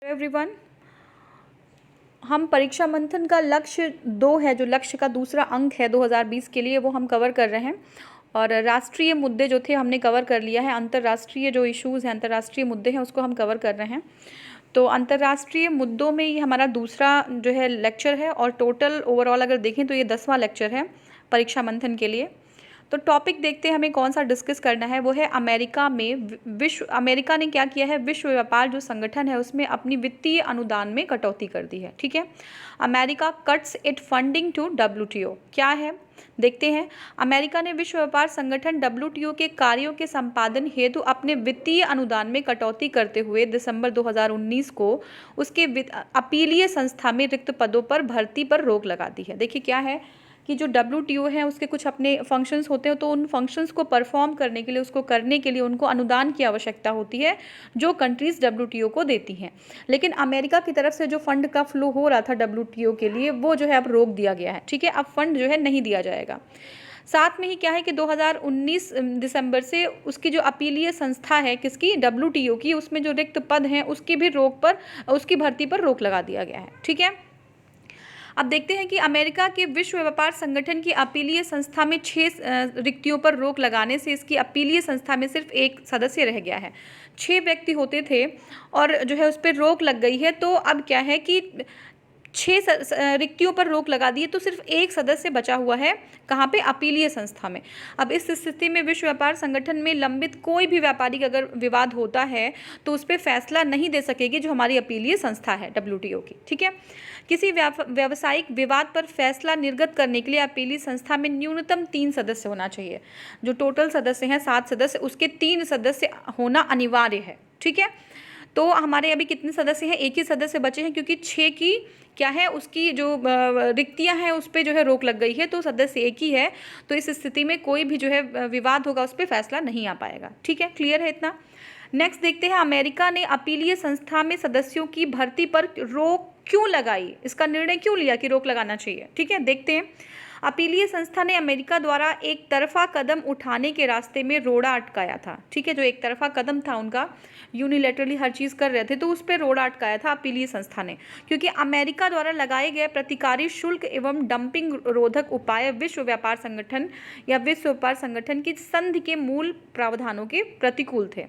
Everyone, हम परीक्षा मंथन का लक्ष्य 2 है, जो लक्ष्य का दूसरा अंक है 2020 के लिए, वो हम कवर कर रहे हैं। और राष्ट्रीय मुद्दे जो थे हमने कवर कर लिया है। अंतर्राष्ट्रीय जो इश्यूज़ हैं, अंतर्राष्ट्रीय मुद्दे हैं, उसको हम कवर कर रहे हैं। तो अंतर्राष्ट्रीय मुद्दों में ये हमारा दूसरा जो है लेक्चर है, और टोटल ओवरऑल अगर देखें तो ये 10वां लेक्चर है परीक्षा मंथन के लिए। तो टॉपिक देखते हैं हमें कौन सा डिस्कस करना है। वो है अमेरिका में अमेरिका ने क्या किया है, विश्व व्यापार जो संगठन है उसमें अपनी वित्तीय अनुदान में कटौती कर दी है। ठीक है, America cuts it funding to WTO। क्या है देखते हैं। अमेरिका ने विश्व व्यापार संगठन WTO के कार्यों के संपादन हेतु अपने वित्तीय अनुदान में कटौती करते हुए दिसंबर 2019 को उसके अपीलीय संस्था में रिक्त पदों पर भर्ती पर रोक लगा दी है। देखिए क्या है कि जो WTO है उसके कुछ अपने फंक्शंस होते हैं, तो उन फंक्शंस को परफॉर्म करने के लिए, उसको करने के लिए उनको अनुदान की आवश्यकता होती है जो कंट्रीज़ WTO को देती हैं। लेकिन अमेरिका की तरफ से जो फंड का फ्लो हो रहा था WTO के लिए, वो जो है अब रोक दिया गया है। ठीक है, अब फंड जो है नहीं दिया जाएगा। साथ में ही क्या है कि 2019 दिसंबर से उसकी जो अपीलीय संस्था है किसकी, WTO की, उसमें जो रिक्त पद हैं उसकी भी उसकी भर्ती पर रोक लगा दिया गया है। ठीक है, अब देखते हैं कि अमेरिका के विश्व व्यापार संगठन की अपीलीय संस्था में 6 रिक्तियों पर रोक लगाने से इसकी अपीलीय संस्था में सिर्फ 1 सदस्य रह गया है। 6 व्यक्ति होते थे और जो है उस पर रोक लग गई है। तो अब क्या है कि 6 रिक्तियों पर रोक लगा दी है, तो सिर्फ 1 सदस्य बचा हुआ है। कहाँ पे, अपीलीय संस्था में। अब इस स्थिति में विश्व व्यापार संगठन में लंबित कोई भी व्यापारिक अगर विवाद होता है तो उस पर फैसला नहीं दे सकेगी जो हमारी अपीलीय संस्था है WTO की। ठीक है, किसी व्यावसायिक विवाद पर फैसला निर्गत करने के लिए अपीलीय संस्था में न्यूनतम 3 सदस्य होना चाहिए। जो टोटल सदस्य हैं 7 सदस्य, उसके 3 सदस्य होना अनिवार्य है। ठीक है, तो हमारे अभी कितने सदस्य हैं, 1 ही सदस्य बचे हैं, क्योंकि 6 की क्या है, उसकी जो रिक्तियां हैं उस पर जो है रोक लग गई है, तो सदस्य 1 ही है। तो इस स्थिति में कोई भी जो है विवाद होगा उस पर फैसला नहीं आ पाएगा। ठीक है, क्लियर है इतना। नेक्स्ट देखते हैं, अमेरिका ने अपीलीय संस्था में सदस्यों की भर्ती पर रोक क्यों लगाई, इसका निर्णय क्यों लिया कि रोक लगाना चाहिए। ठीक है, देखते हैं। अपीलीय संस्था ने अमेरिका द्वारा एक तरफा कदम उठाने के रास्ते में रोड़ा अटकाया था। ठीक है, जो एक तरफा कदम था उनका, यूनिलैटरली हर चीज़ कर रहे थे, तो उस पर रोड़ा अटकाया था अपीलीय संस्था ने, क्योंकि अमेरिका द्वारा लगाए गए प्रतिकारी शुल्क एवं डंपिंग रोधक उपाय विश्व व्यापार संगठन या विश्व व्यापार संगठन की संधि के मूल प्रावधानों के प्रतिकूल थे।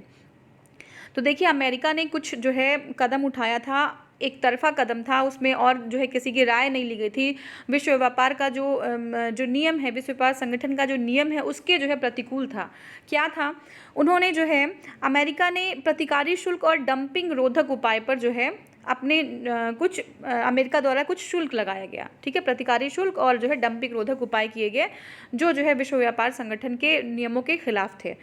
तो देखिए, अमेरिका ने कुछ जो है कदम उठाया था, एक तरफा कदम था, उसमें और जो है किसी की राय नहीं ली गई थी। विश्व व्यापार का जो नियम है, विश्व व्यापार संगठन का जो नियम है उसके जो है प्रतिकूल था। क्या था, उन्होंने जो है अमेरिका ने प्रतिकारी शुल्क और डंपिंग रोधक उपाय पर जो है अपने अमेरिका द्वारा कुछ शुल्क लगाया गया। ठीक है, प्रतिकारी शुल्क और जो है डंपिंग रोधक उपाय किए गए जो है विश्व व्यापार संगठन के नियमों के खिलाफ थे।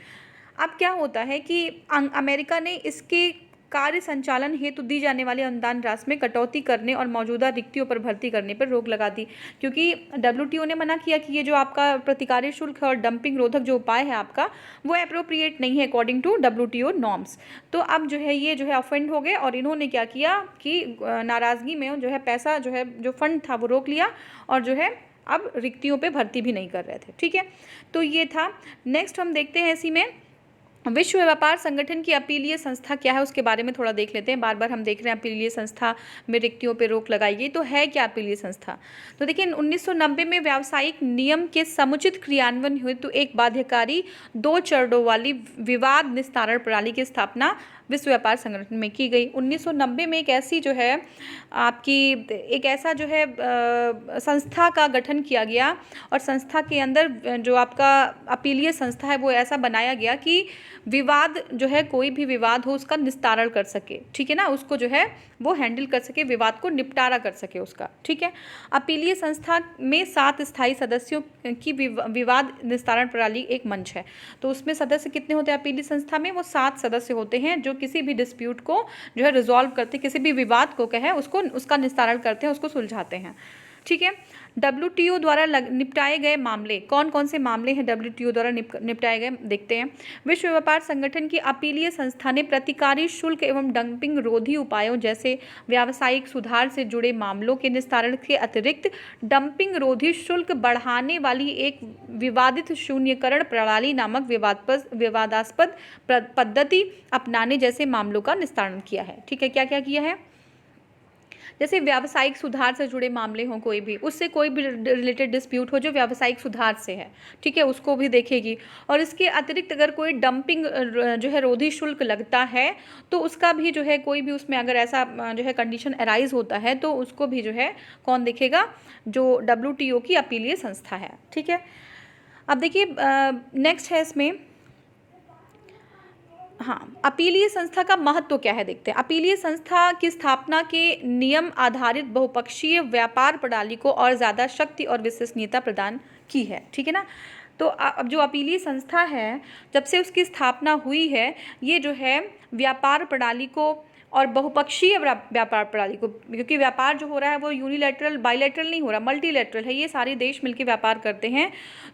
अब क्या होता है कि अमेरिका ने इसके कार्य संचालन हेतु दी जाने वाली अनुदान राशि में कटौती करने और मौजूदा रिक्तियों पर भर्ती करने पर रोक लगा दी, क्योंकि WTO ने मना किया कि ये जो आपका प्रतिकारी शुल्क है और डंपिंग रोधक जो उपाय है आपका, वो अप्रोप्रिएट नहीं है अकॉर्डिंग टू WTO नॉर्म्स। तो अब जो है ये जो है ऑफेंड हो गए, और इन्होंने क्या किया कि नाराज़गी में जो है पैसा जो है जो फंड था वो रोक लिया, और जो है अब रिक्तियों पर भर्ती भी नहीं कर रहे थे। ठीक है, तो ये था। नेक्स्ट हम देखते हैं इसी में विश्व व्यापार संगठन की अपीलीय संस्था क्या है उसके बारे में थोड़ा देख लेते हैं। बार बार हम देख रहे हैं अपीलीय संस्था में रिक्तियों पे रोक लगाई गई, तो है क्या अपीलीय संस्था। तो देखिए, 1990 में व्यावसायिक नियम के समुचित क्रियान्वयन हेतु तो एक बाध्यकारी 2 चरणों वाली विवाद निस्तारण प्रणाली की स्थापना विश्व व्यापार संगठन में की गई। 1990 में एक ऐसी जो है एक ऐसा जो है संस्था का गठन किया गया, और संस्था के अंदर जो आपका अपीलीय संस्था है वो ऐसा बनाया गया कि विवाद जो है, कोई भी विवाद हो उसका निस्तारण कर सके। ठीक है ना, उसको जो है वो हैंडल कर सके, विवाद को निपटारा कर सके उसका। ठीक है, अपीलीय संस्था में 7 स्थायी सदस्यों की विवाद निस्तारण प्रणाली एक मंच है। तो उसमें सदस्य कितने होते हैं अपीलीय संस्था में, वो 7 सदस्य होते हैं जो किसी भी डिस्प्यूट को जो है रिजॉल्व करते हैं, किसी भी विवाद को कहे उसको उसका निस्तारण करते हैं, उसको सुलझाते हैं। ठीक है, WTO द्वारा निपटाए गए मामले, कौन कौन से मामले हैं WTO द्वारा निपटाए गए देखते हैं। विश्व व्यापार संगठन की अपीलीय संस्था ने प्रतिकारी शुल्क एवं डंपिंग रोधी उपायों जैसे व्यावसायिक सुधार से जुड़े मामलों के निस्तारण के अतिरिक्त डंपिंग रोधी शुल्क बढ़ाने वाली एक विवादित शून्यकरण प्रणाली नामक विवादास्पद पद्धति अपनाने जैसे मामलों का निस्तारण किया है। ठीक है, क्या क्या किया है, जैसे व्यावसायिक सुधार से जुड़े मामले हों, कोई भी उससे कोई भी रिलेटेड डिस्प्यूट हो जो व्यावसायिक सुधार से है, ठीक है, उसको भी देखेगी। और इसके अतिरिक्त अगर कोई डंपिंग जो है रोधी शुल्क लगता है तो उसका भी जो है कोई भी उसमें अगर ऐसा जो है कंडीशन अराइज होता है तो उसको भी जो है कौन देखेगा, जो WTO की अपीलीय संस्था है, ठीक है। अब देखिए नेक्स्ट है इसमें, हाँ, अपीलीय संस्था का महत्व क्या है देखते हैं। अपीलीय संस्था की स्थापना के नियम आधारित बहुपक्षीय व्यापार प्रणाली को और ज़्यादा शक्ति और विश्वसनीयता प्रदान की है, ठीक है ना। तो अब जो अपीलीय संस्था है, जब से उसकी स्थापना हुई है, ये जो है व्यापार प्रणाली को और बहुपक्षीय व्यापार प्रणाली को, क्योंकि व्यापार जो हो रहा है वो यूनिलैटरल बायलैटरल नहीं हो रहा, मल्टीलैटरल है, ये सारे देश मिलकर व्यापार करते हैं,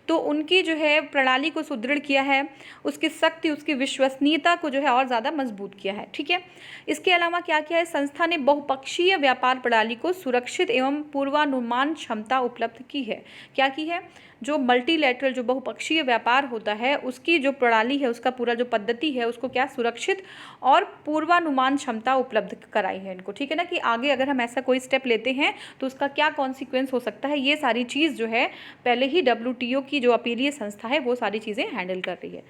तो उनकी जो है प्रणाली को सुदृढ़ किया है, उसकी शक्ति, उसकी विश्वसनीयता को जो है और ज़्यादा मजबूत किया है, ठीक है। इसके अलावा क्या किया है, संस्था ने बहुपक्षीय व्यापार प्रणाली को सुरक्षित एवं पूर्वानुमान क्षमता उपलब्ध की है। क्या की है, जो मल्टीलैटरल जो बहुपक्षीय व्यापार होता है उसकी जो प्रणाली है, उसका पूरा जो पद्धति है, उसको क्या सुरक्षित और पूर्वानुमान क्षमता उपलब्ध कराई है इनको, ठीक है ना, कि आगे अगर हम ऐसा कोई स्टेप लेते हैं तो उसका क्या कॉन्सिक्वेंस हो सकता है, ये सारी चीज़ जो है पहले ही WTO की जो अपीलीय संस्था है वो सारी चीज़ें हैंडल कर रही है।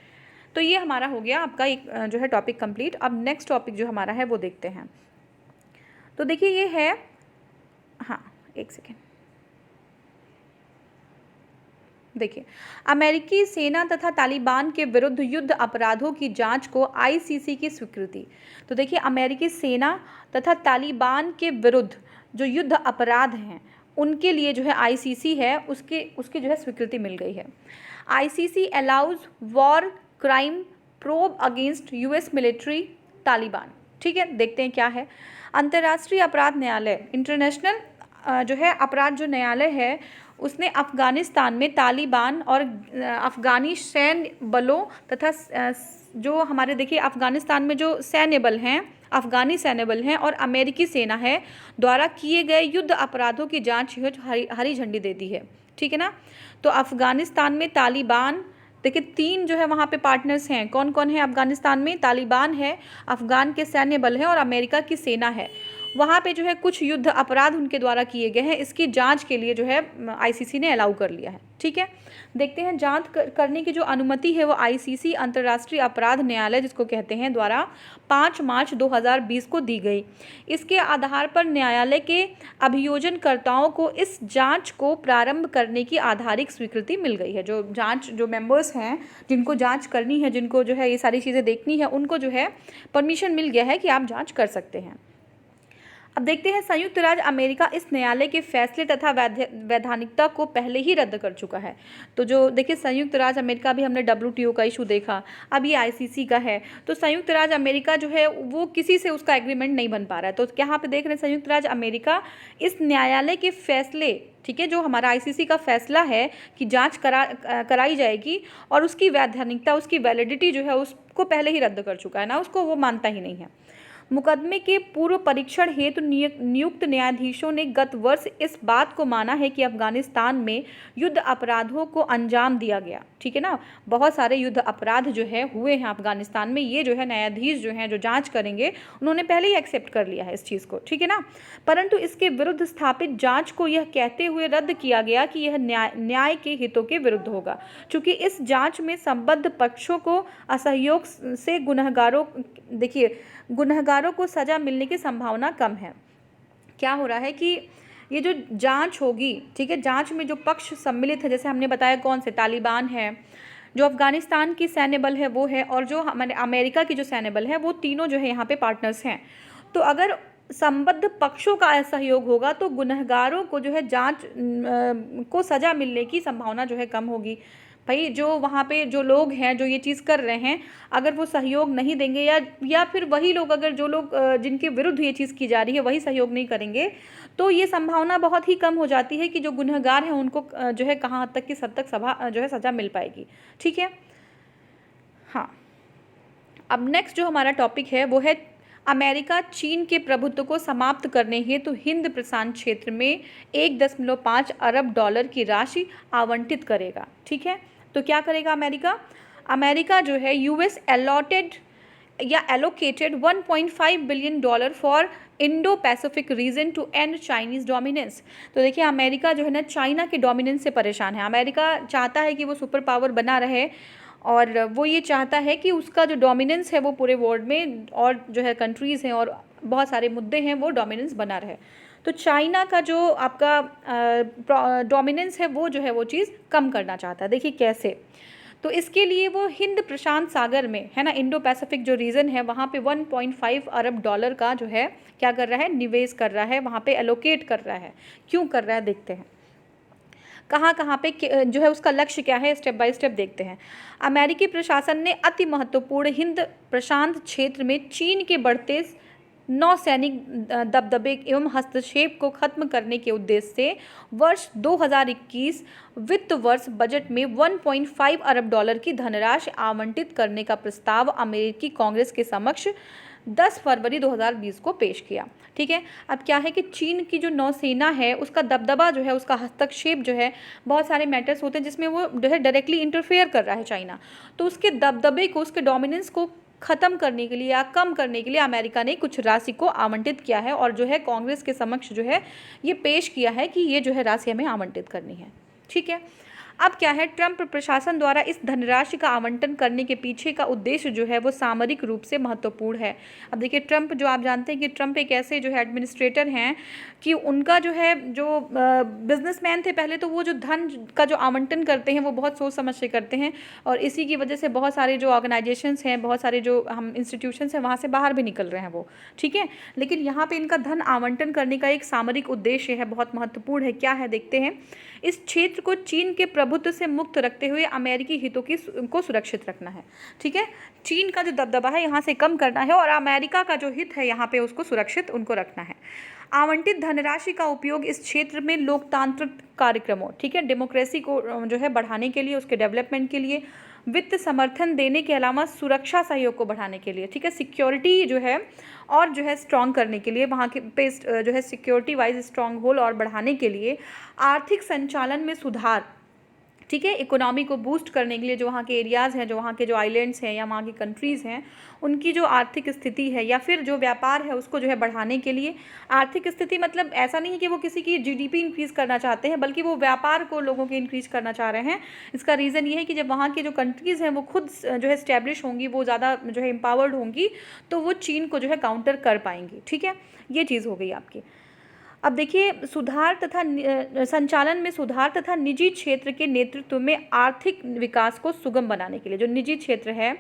तो ये हमारा हो गया आपका एक जो है टॉपिक कंप्लीट। अब नेक्स्ट टॉपिक जो हमारा है वो देखते हैं। तो देखिए ये है, हाँ एक सेकेंड, देखिए अमेरिकी सेना तथा तालिबान के विरुद्ध युद्ध अपराधों की जांच को ICC की स्वीकृति। तो देखिए अमेरिकी सेना तथा तालिबान के विरुद्ध जो युद्ध अपराध हैं उनके लिए जो है ICC है, उसकी जो है स्वीकृति मिल गई है। ICC allows war crime probe against US military Taliban, ठीक है। देखते हैं क्या है। अंतर्राष्ट्रीय अपराध न्यायालय, इंटरनेशनल जो है अपराध जो न्यायालय है, उसने अफ़गानिस्तान में तालिबान और अफ़गानी सैन्य बलों तथा जो हमारे देखिए अफ़गानिस्तान में जो सैन्य बल हैं, अफ़गानी सैन्य बल हैं और अमेरिकी सेना है द्वारा किए गए युद्ध अपराधों की जांच हरी झंडी दे दी है, ठीक है ना। तो अफ़गानिस्तान में तालिबान, देखिए 3 जो है वहाँ पे पार्टनर्स हैं, कौन कौन है अफ़गानिस्तान में, तालिबान है, अफ़गान के सैन्य बल है और अमेरिका की सेना है। वहाँ पे जो है कुछ युद्ध अपराध उनके द्वारा किए गए हैं, इसकी जांच के लिए जो है ICC ने अलाउ कर लिया है, ठीक है। देखते हैं जांच करने की जो अनुमति है वो ICC अंतर्राष्ट्रीय अपराध न्यायालय जिसको कहते हैं द्वारा 5 मार्च 2020 को दी गई। इसके आधार पर न्यायालय के अभियोजनकर्ताओं को इस जांच को प्रारंभ करने की आधारिक स्वीकृति मिल गई है। जो मेंबर्स हैं जिनको जांच करनी है, जिनको जो है ये सारी चीज़ें देखनी है, उनको जो है परमिशन मिल गया है कि आप जाँच कर सकते हैं। अब देखते हैं संयुक्त राज्य अमेरिका इस न्यायालय के फैसले तथा वैधानिकता को पहले ही रद्द कर चुका है। तो जो देखिए संयुक्त राज्य अमेरिका भी हमने WTO का इशू देखा, अब ये ICC का है, तो संयुक्त राज्य अमेरिका जो है वो किसी से उसका एग्रीमेंट नहीं बन पा रहा है। तो यहाँ पे देख रहे हैं संयुक्त राज्य अमेरिका इस न्यायालय के फैसले, ठीक है, जो हमारा ICC का फैसला है कि जाँच कराई जाएगी और उसकी वैधानिकता, उसकी वैलिडिटी जो है उसको पहले ही रद्द कर चुका है ना, उसको वो मानता ही नहीं है। मुकदमे के पूर्व परीक्षण हेतु नियुक्त न्यायाधीशों ने गत वर्ष इस बात को माना है कि अफगानिस्तान में युद्ध अपराधों को अंजाम दिया गया, ठीक है ना। बहुत सारे युद्ध अपराध जो है हुए हैं अफगानिस्तान में, ये जो है न्यायाधीश जो हैं जो जांच करेंगे उन्होंने पहले ही एक्सेप्ट कर लिया है इस चीज़ को, ठीक है ना। परंतु इसके विरुद्ध स्थापित जांच को यह कहते हुए रद्द किया गया कि यह न्याय के हितों के विरुद्ध होगा, चूँकि इस जाँच में संबद्ध पक्षों को असहयोग से गुनहगारों को सज़ा मिलने की संभावना कम है। क्या हो रहा है कि ये जो जांच होगी, ठीक है, जांच में जो पक्ष सम्मिलित है, जैसे हमने बताया कौन से, तालिबान है, जो अफगानिस्तान की सैन्य बल है वो है, और जो हमारे अमेरिका की जो सैन्य बल है, वो तीनों जो है यहाँ पे पार्टनर्स हैं। तो अगर संबद्ध पक्षों का असहयोग होगा तो गुनहगारों को जो है जांच को सज़ा मिलने की संभावना जो है कम होगी। भाई जो वहाँ पे जो लोग हैं जो ये चीज़ कर रहे हैं, अगर वो सहयोग नहीं देंगे या फिर वही लोग, अगर जो लोग जिनके विरुद्ध ये चीज़ की जा रही है वही सहयोग नहीं करेंगे, तो ये संभावना बहुत ही कम हो जाती है कि जो गुनहगार हैं उनको जो है कहाँ तक किस हद तक सज़ा मिल पाएगी, ठीक है। हाँ, अब नेक्स्ट जो हमारा टॉपिक है वो है अमेरिका चीन के प्रभुत्व को समाप्त करने हेतु हिंद प्रशांत क्षेत्र में 1.5 अरब डॉलर की राशि आवंटित करेगा, ठीक है। तो क्या करेगा अमेरिका जो है US allocated $1.5 billion for Indo Pacific region to end Chinese dominance. तो देखिए अमेरिका जो है ना चाइना के डोमिनेंस से परेशान है। अमेरिका चाहता है कि वो सुपर पावर बना रहे और वो ये चाहता है कि उसका जो डोमिनेंस है वो पूरे वर्ल्ड में और जो है कंट्रीज़ हैं और बहुत सारे मुद्दे हैं वो डोमिनेंस बना रहे। तो चाइना का जो आपका डोमिनेंस है वो जो है वो चीज़ कम करना चाहता है। देखिए कैसे, तो इसके लिए वो हिंद प्रशांत सागर में है ना, इंडो पैसिफिक जो रीजन है वहाँ पे 1.5 अरब डॉलर का जो है क्या कर रहा है, निवेश कर रहा है, वहाँ पे एलोकेट कर रहा है। क्यों कर रहा है देखते हैं, कहाँ कहाँ पे जो है उसका लक्ष्य क्या है, स्टेप बाय स्टेप देखते हैं। अमेरिकी प्रशासन ने अति महत्वपूर्ण हिंद प्रशांत क्षेत्र में चीन के बढ़ते नौसैनिक दबदबे एवं हस्तक्षेप को खत्म करने के उद्देश्य से वर्ष 2021 वित्त वर्ष बजट में 1.5 अरब डॉलर की धनराशि आवंटित करने का प्रस्ताव अमेरिकी कांग्रेस के समक्ष 10 फरवरी 2020 को पेश किया। ठीक है, अब क्या है कि चीन की जो नौसेना है उसका दबदबा जो है, उसका हस्तक्षेप जो है, बहुत सारे मैटर्स होते हैं जिसमें वो जो है डायरेक्टली इंटरफेयर कर रहा है चाइना, तो उसके दबदबे को, उसके डोमिनेंस को ख़त्म करने के लिए या कम करने के लिए अमेरिका ने कुछ राशि को आवंटित किया है और जो है कांग्रेस के समक्ष जो है ये पेश किया है कि ये जो है राशि हमें आवंटित करनी है। ठीक है, अब क्या है, ट्रंप प्रशासन द्वारा इस धनराशि का आवंटन करने के पीछे का उद्देश्य जो है वो सामरिक रूप से महत्वपूर्ण है। अब देखिए ट्रंप, जो आप जानते हैं कि ट्रंप एक ऐसे जो है एडमिनिस्ट्रेटर हैं कि उनका जो है, जो बिजनेसमैन थे पहले, तो वो जो धन का जो आवंटन करते हैं वो बहुत सोच समझ से करते हैं और इसी की वजह से बहुत सारे जो ऑर्गेनाइजेशंस हैं, बहुत सारे जो हम इंस्टीट्यूशंस हैं वहाँ से बाहर भी निकल रहे हैं वो। ठीक है, लेकिन यहाँ पर इनका धन आवंटन करने का एक सामरिक उद्देश्य है, बहुत महत्वपूर्ण है। क्या है देखते हैं, इस क्षेत्र को चीन के प्रभुत्व से मुक्त रखते हुए अमेरिकी हितों को सुरक्षित रखना है। ठीक है, चीन का जो दबदबा है यहाँ से कम करना है और अमेरिका का जो हित है यहाँ पे उसको सुरक्षित उनको रखना है। आवंटित धनराशि का उपयोग इस क्षेत्र में लोकतांत्रिक कार्यक्रमों, ठीक है, डेमोक्रेसी को जो है बढ़ाने के लिए, उसके डेवलपमेंट के लिए, वित्त समर्थन देने के अलावा सुरक्षा सहयोग को बढ़ाने के लिए, ठीक है, सिक्योरिटी जो है और जो है स्ट्रॉन्ग करने के लिए, वहाँ के पेस्ट जो है सिक्योरिटी वाइज स्ट्रॉन्ग होल्ड और बढ़ाने के लिए, आर्थिक संचालन में सुधार, ठीक है, इकोनॉमी को बूस्ट करने के लिए, जो वहाँ के एरियाज़ हैं, जो वहाँ के जो आइलैंड्स हैं या वहाँ की कंट्रीज़ हैं, उनकी जो आर्थिक स्थिति है या फिर जो व्यापार है उसको जो है बढ़ाने के लिए। आर्थिक स्थिति मतलब ऐसा नहीं है कि वो किसी की जीडीपी इंक्रीज़ करना चाहते हैं, बल्कि वो व्यापार को लोगों के इंक्रीज़ करना चाह रहे हैं। इसका रीज़न ये है कि जब वहाँ के जो कंट्रीज़ हैं वो खुद जो है स्टैब्लिश होंगी, वो ज़्यादा जो है एम्पावर्ड होंगी, तो वो चीन को जो है काउंटर कर पाएंगी। ठीक है, ये चीज़ हो गई आपकी। अब देखिए, सुधार तथा संचालन में सुधार तथा निजी क्षेत्र के नेतृत्व में आर्थिक विकास को सुगम बनाने के लिए, जो निजी क्षेत्र है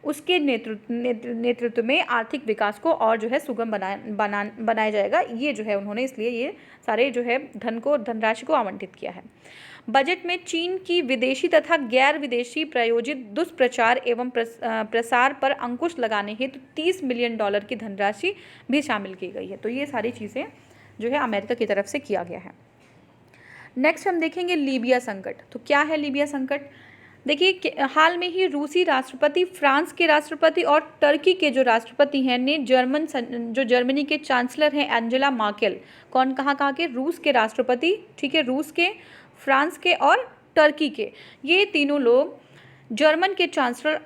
उसके नेतृत्व में आर्थिक विकास को और जो है सुगम बनाया जाएगा। ये जो है उन्होंने इसलिए ये सारे जो है धनराशि को आवंटित किया है। बजट में चीन की विदेशी तथा गैर विदेशी प्रायोजित दुष्प्रचार एवं प्रसार पर अंकुश लगाने हेतु $30 मिलियन की धनराशि भी शामिल की गई है। तो ये सारी चीज़ें जो है अमेरिका की तरफ से किया गया है। नेक्स्ट हम देखेंगे लीबिया संकट। तो क्या है लीबिया संकट? देखिए, हाल में ही रूसी राष्ट्रपति, फ्रांस के राष्ट्रपति और टर्की के जो राष्ट्रपति हैं ने जो जर्मनी के चांसलर हैं एंजेला मार्केल, कहाँ के, रूस के राष्ट्रपति, ठीक है, रूस के, फ्रांस के और टर्की के, ये तीनों लोग जर्मन के चांसलर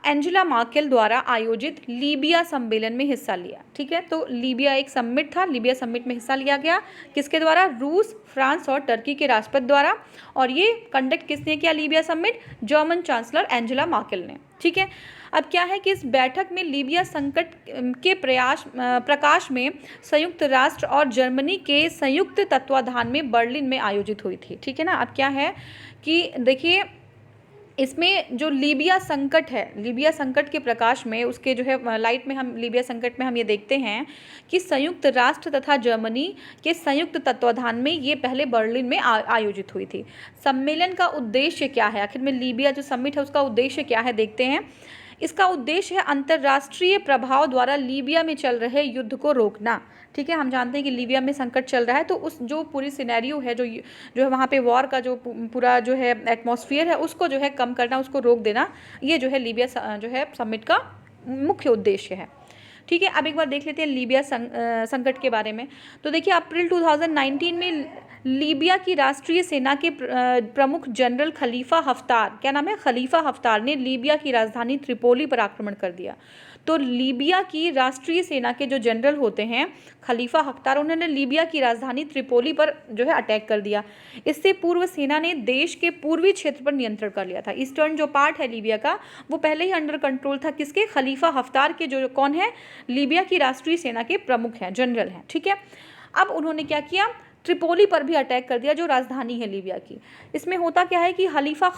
एंजेला मार्केल द्वारा आयोजित लीबिया सम्मेलन में हिस्सा लिया। ठीक है, तो लीबिया एक समिट था, लीबिया समिट में हिस्सा लिया गया किसके द्वारा? रूस, फ्रांस और टर्की के राष्ट्रपति द्वारा। और ये कंडक्ट किसने किया Libya summit? German chancellor Angela Merkel ने। ठीक है, अब क्या है कि इस बैठक में लीबिया संकट के प्रकाश में संयुक्त राष्ट्र और जर्मनी के संयुक्त तत्वाधान में बर्लिन में आयोजित हुई थी। ठीक है ना, अब क्या है कि देखिए इसमें जो लीबिया संकट है, लीबिया संकट के प्रकाश में, उसके जो है लाइट में हम लीबिया संकट में हम ये देखते हैं कि संयुक्त राष्ट्र तथा जर्मनी के संयुक्त तत्वाधान में ये पहले बर्लिन में आयोजित हुई थी। सम्मेलन का उद्देश्य क्या है? आखिर में लीबिया जो समिट है उसका उद्देश्य क्या है देखते हैं। इसका उद्देश्य है अंतर्राष्ट्रीय प्रभाव द्वारा लीबिया में चल रहे युद्ध को रोकना। ठीक है, हम जानते हैं कि लीबिया में संकट चल रहा है, तो उस जो पूरी सिनेरियो है, जो है वहाँ पे वॉर का जो पूरा जो है एटमॉस्फेयर है, उसको जो है कम करना, उसको रोक देना, ये जो है लीबिया जो है समिट का मुख्य उद्देश्य है। ठीक है, अब एक बार देख लेते हैं लीबिया संकट के बारे में। तो देखिए, अप्रैल 2019 में लीबिया की राष्ट्रीय सेना के प्रमुख जनरल खलीफा हफ्तार, क्या नाम है, खलीफा हफ्तार ने लीबिया की राजधानी त्रिपोली पर आक्रमण कर दिया। तो लीबिया की राष्ट्रीय सेना के जो जनरल होते हैं खलीफा हफ्तार, उन्होंने लीबिया की राजधानी त्रिपोली पर जो है अटैक कर दिया। इससे पूर्व सेना ने देश के पूर्वी क्षेत्र पर नियंत्रण कर लिया था। ईस्टर्न जो पार्ट है लीबिया का वो पहले ही अंडर कंट्रोल था किसके, खलीफा हफ्तार के, जो कौन है, लीबिया की राष्ट्रीय सेना के प्रमुख हैं, जनरल हैं। ठीक है, अब उन्होंने क्या किया, त्रिपोली पर भी अटैक कर दिया जो राजधानी है लीबिया की। इसमें होता क्या है कि खलीफा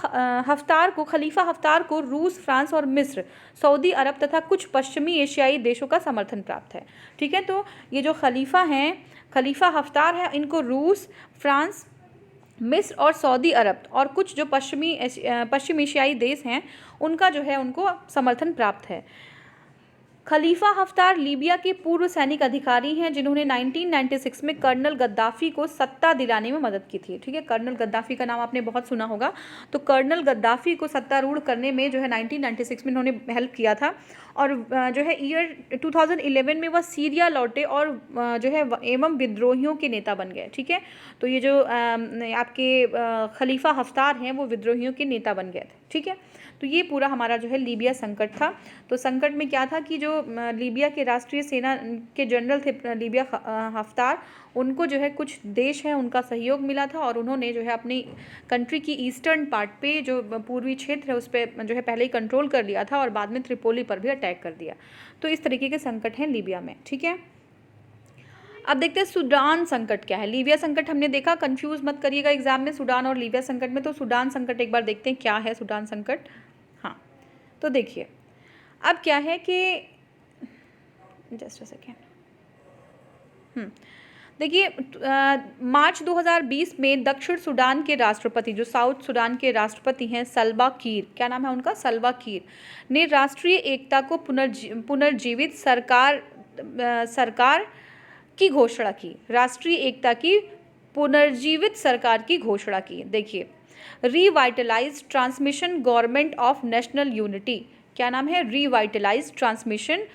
हफ्तार को रूस, फ्रांस और मिस्र, सऊदी अरब तथा कुछ पश्चिमी एशियाई देशों का समर्थन प्राप्त है। ठीक है, तो ये जो खलीफा हफ्तार है, इनको रूस, फ्रांस, मिस्र और सऊदी अरब और कुछ जो पश्चिम एशियाई देश हैं उनका जो है उनको समर्थन प्राप्त है। खलीफा हफ्तार लीबिया के पूर्व सैनिक अधिकारी हैं जिन्होंने 1996 में कर्नल गद्दाफी को सत्ता दिलाने में मदद की थी। ठीक है, कर्नल गद्दाफी का नाम आपने बहुत सुना होगा। तो कर्नल गद्दाफी को सत्तारूढ़ करने में जो है 1996 में उन्होंने हेल्प किया था और जो है ईयर 2011 में वह सीरिया लौटे और जो है एवं विद्रोहियों के नेता बन गए। ठीक है, तो ये जो आपके खलीफा हफ्तार हैं वो विद्रोहियों के नेता बन गए थे। ठीक है, तो ये पूरा हमारा जो है लीबिया संकट था। तो संकट में क्या था कि जो लीबिया के राष्ट्रीय सेना के जनरल थे लीबिया हफ्तार, उनको जो है कुछ देश हैं उनका सहयोग मिला था और उन्होंने जो है अपनी कंट्री की ईस्टर्न पार्ट पे जो पूर्वी क्षेत्र है उस पर जो है पहले ही कंट्रोल कर लिया था और बाद में त्रिपोली पर भी अटैक कर दिया। तो इस तरीके के संकट हैं लीबिया में। ठीक है, अब देखते हैं सूडान संकट क्या है। लीबिया संकट हमने देखा, कंफ्यूज मत करिएगा एग्जाम में सूडान और लीबिया संकट में। तो सूडान संकट एक बार देखते हैं क्या है सूडान संकट। हाँ, तो देखिए अब क्या है कि जस्ट अ सेकेंड, देखिए मार्च 2020 में दक्षिण सूडान के राष्ट्रपति, जो साउथ सूडान के राष्ट्रपति हैं, सल्वा कीर, क्या नाम है उनका, सल्वा कीर, ने राष्ट्रीय एकता को पुनर्जीवित सरकार की घोषणा की। राष्ट्रीय एकता की पुनर्जीवित सरकार की घोषणा की। देखिए, revitalise transmission government of national unity, क्या नाम है, revitalise transmission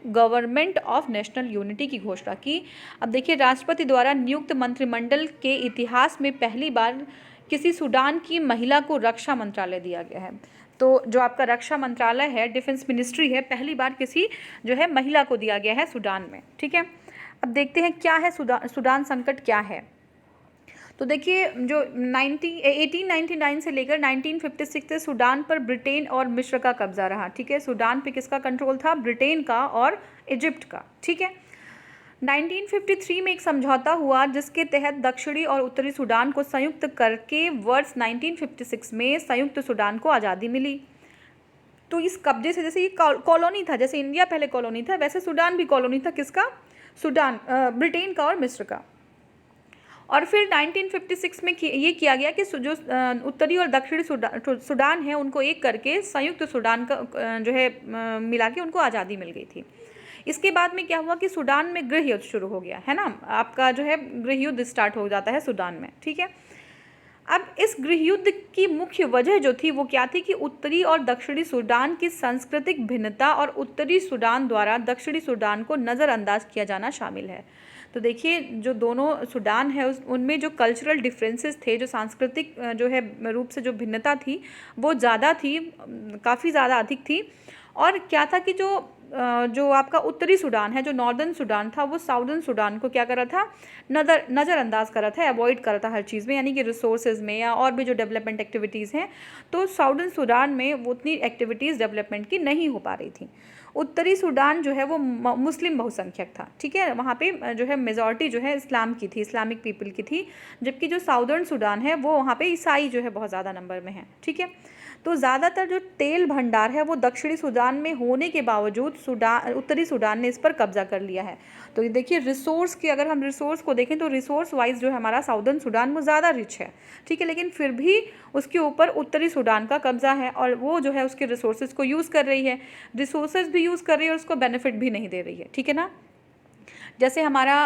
government of national unity की घोषणा की। अब देखिए, राष्ट्रपति द्वारा नियुक्त मंत्रिमंडल के इतिहास में पहली बार किसी सूडान की महिला को रक्षा मंत्रालय दिया गया है। तो जो आपका रक्षा मंत्रालय है, डिफेंस मिनिस्ट्री है, पहली बार किसी जो है महिला को दिया गया है सूडान में। ठीक है, अब देखते हैं क्या है सूडान संकट क्या है। तो देखिए, जो 1899 से लेकर 1956 से सूडान पर ब्रिटेन और मिस्र का कब्जा रहा। ठीक है, सूडान पे किसका कंट्रोल था, ब्रिटेन का और इजिप्ट का। ठीक है, 1953 में एक समझौता हुआ जिसके तहत दक्षिणी और उत्तरी सूडान को संयुक्त करके वर्ष 1956 में संयुक्त सूडान को आज़ादी मिली। तो इस कब्जे से, जैसे ये कॉलोनी था, जैसे इंडिया पहले कॉलोनी था, वैसे सूडान भी कॉलोनी था किसका, सूडान, ब्रिटेन का और मिस्र का। और फिर 1956 में ये किया गया कि जो उत्तरी और दक्षिणी सूडान है उनको एक करके संयुक्त सूडान का जो है मिला के उनको आज़ादी मिल गई थी। इसके बाद में क्या हुआ कि सूडान में गृह युद्ध शुरू हो गया है ना, आपका जो है गृह युद्ध स्टार्ट हो जाता है सूडान में। ठीक है, अब इस गृह युद्ध की मुख्य वजह जो थी वो क्या थी कि उत्तरी और दक्षिणी सूडान की सांस्कृतिक भिन्नता और उत्तरी सूडान द्वारा दक्षिणी सूडान को नज़रअंदाज किया जाना शामिल है। तो देखिए, जो दोनों सूडान है उनमें जो कल्चरल डिफरेंसेस थे, जो सांस्कृतिक जो है रूप से जो भिन्नता थी वो ज़्यादा थी, काफ़ी ज़्यादा अधिक थी। और क्या था कि जो आपका उत्तरी सूडान है, जो नॉर्दर्न सूडान था, वो साउदर्न सूडान को क्या कर रहा था, नज़रअंदाज कर रहा था, अवॉइड कर रहा था हर चीज़ में, यानी कि रिसोर्सेज में या और भी जो डेवलपमेंट एक्टिविटीज़ हैं। तो साउदर्न सूडान में वो उतनी एक्टिविटीज़ डेवलपमेंट की नहीं हो पा रही थी। उत्तरी सूडान जो है वो मुस्लिम बहुसंख्यक था। ठीक है, वहाँ पे जो है मेजॉरिटी जो है इस्लाम की थी, इस्लामिक पीपल की थी, जबकि जो साउदर्न सूडान है वो वहाँ पे ईसाई जो है बहुत ज़्यादा नंबर में है। ठीक है, तो ज़्यादातर जो तेल भंडार है वो दक्षिणी सूडान में होने के बावजूद उत्तरी सूडान ने इस पर कब्जा कर लिया है। तो ये देखिए, रिसोर्स की अगर हम रिसोर्स को देखें तो रिसोर्स वाइज जो है हमारा साउदर्न सूडान वो ज़्यादा रिच है। ठीक है, लेकिन फिर भी उसके ऊपर उत्तरी सूडान का कब्जा है और वो जो है उसके रिसोर्सेज को यूज़ कर रही है, रिसोर्सेज भी यूज़ कर रही है और उसको बेनिफिट भी नहीं दे रही है। ठीक है ना, जैसे हमारा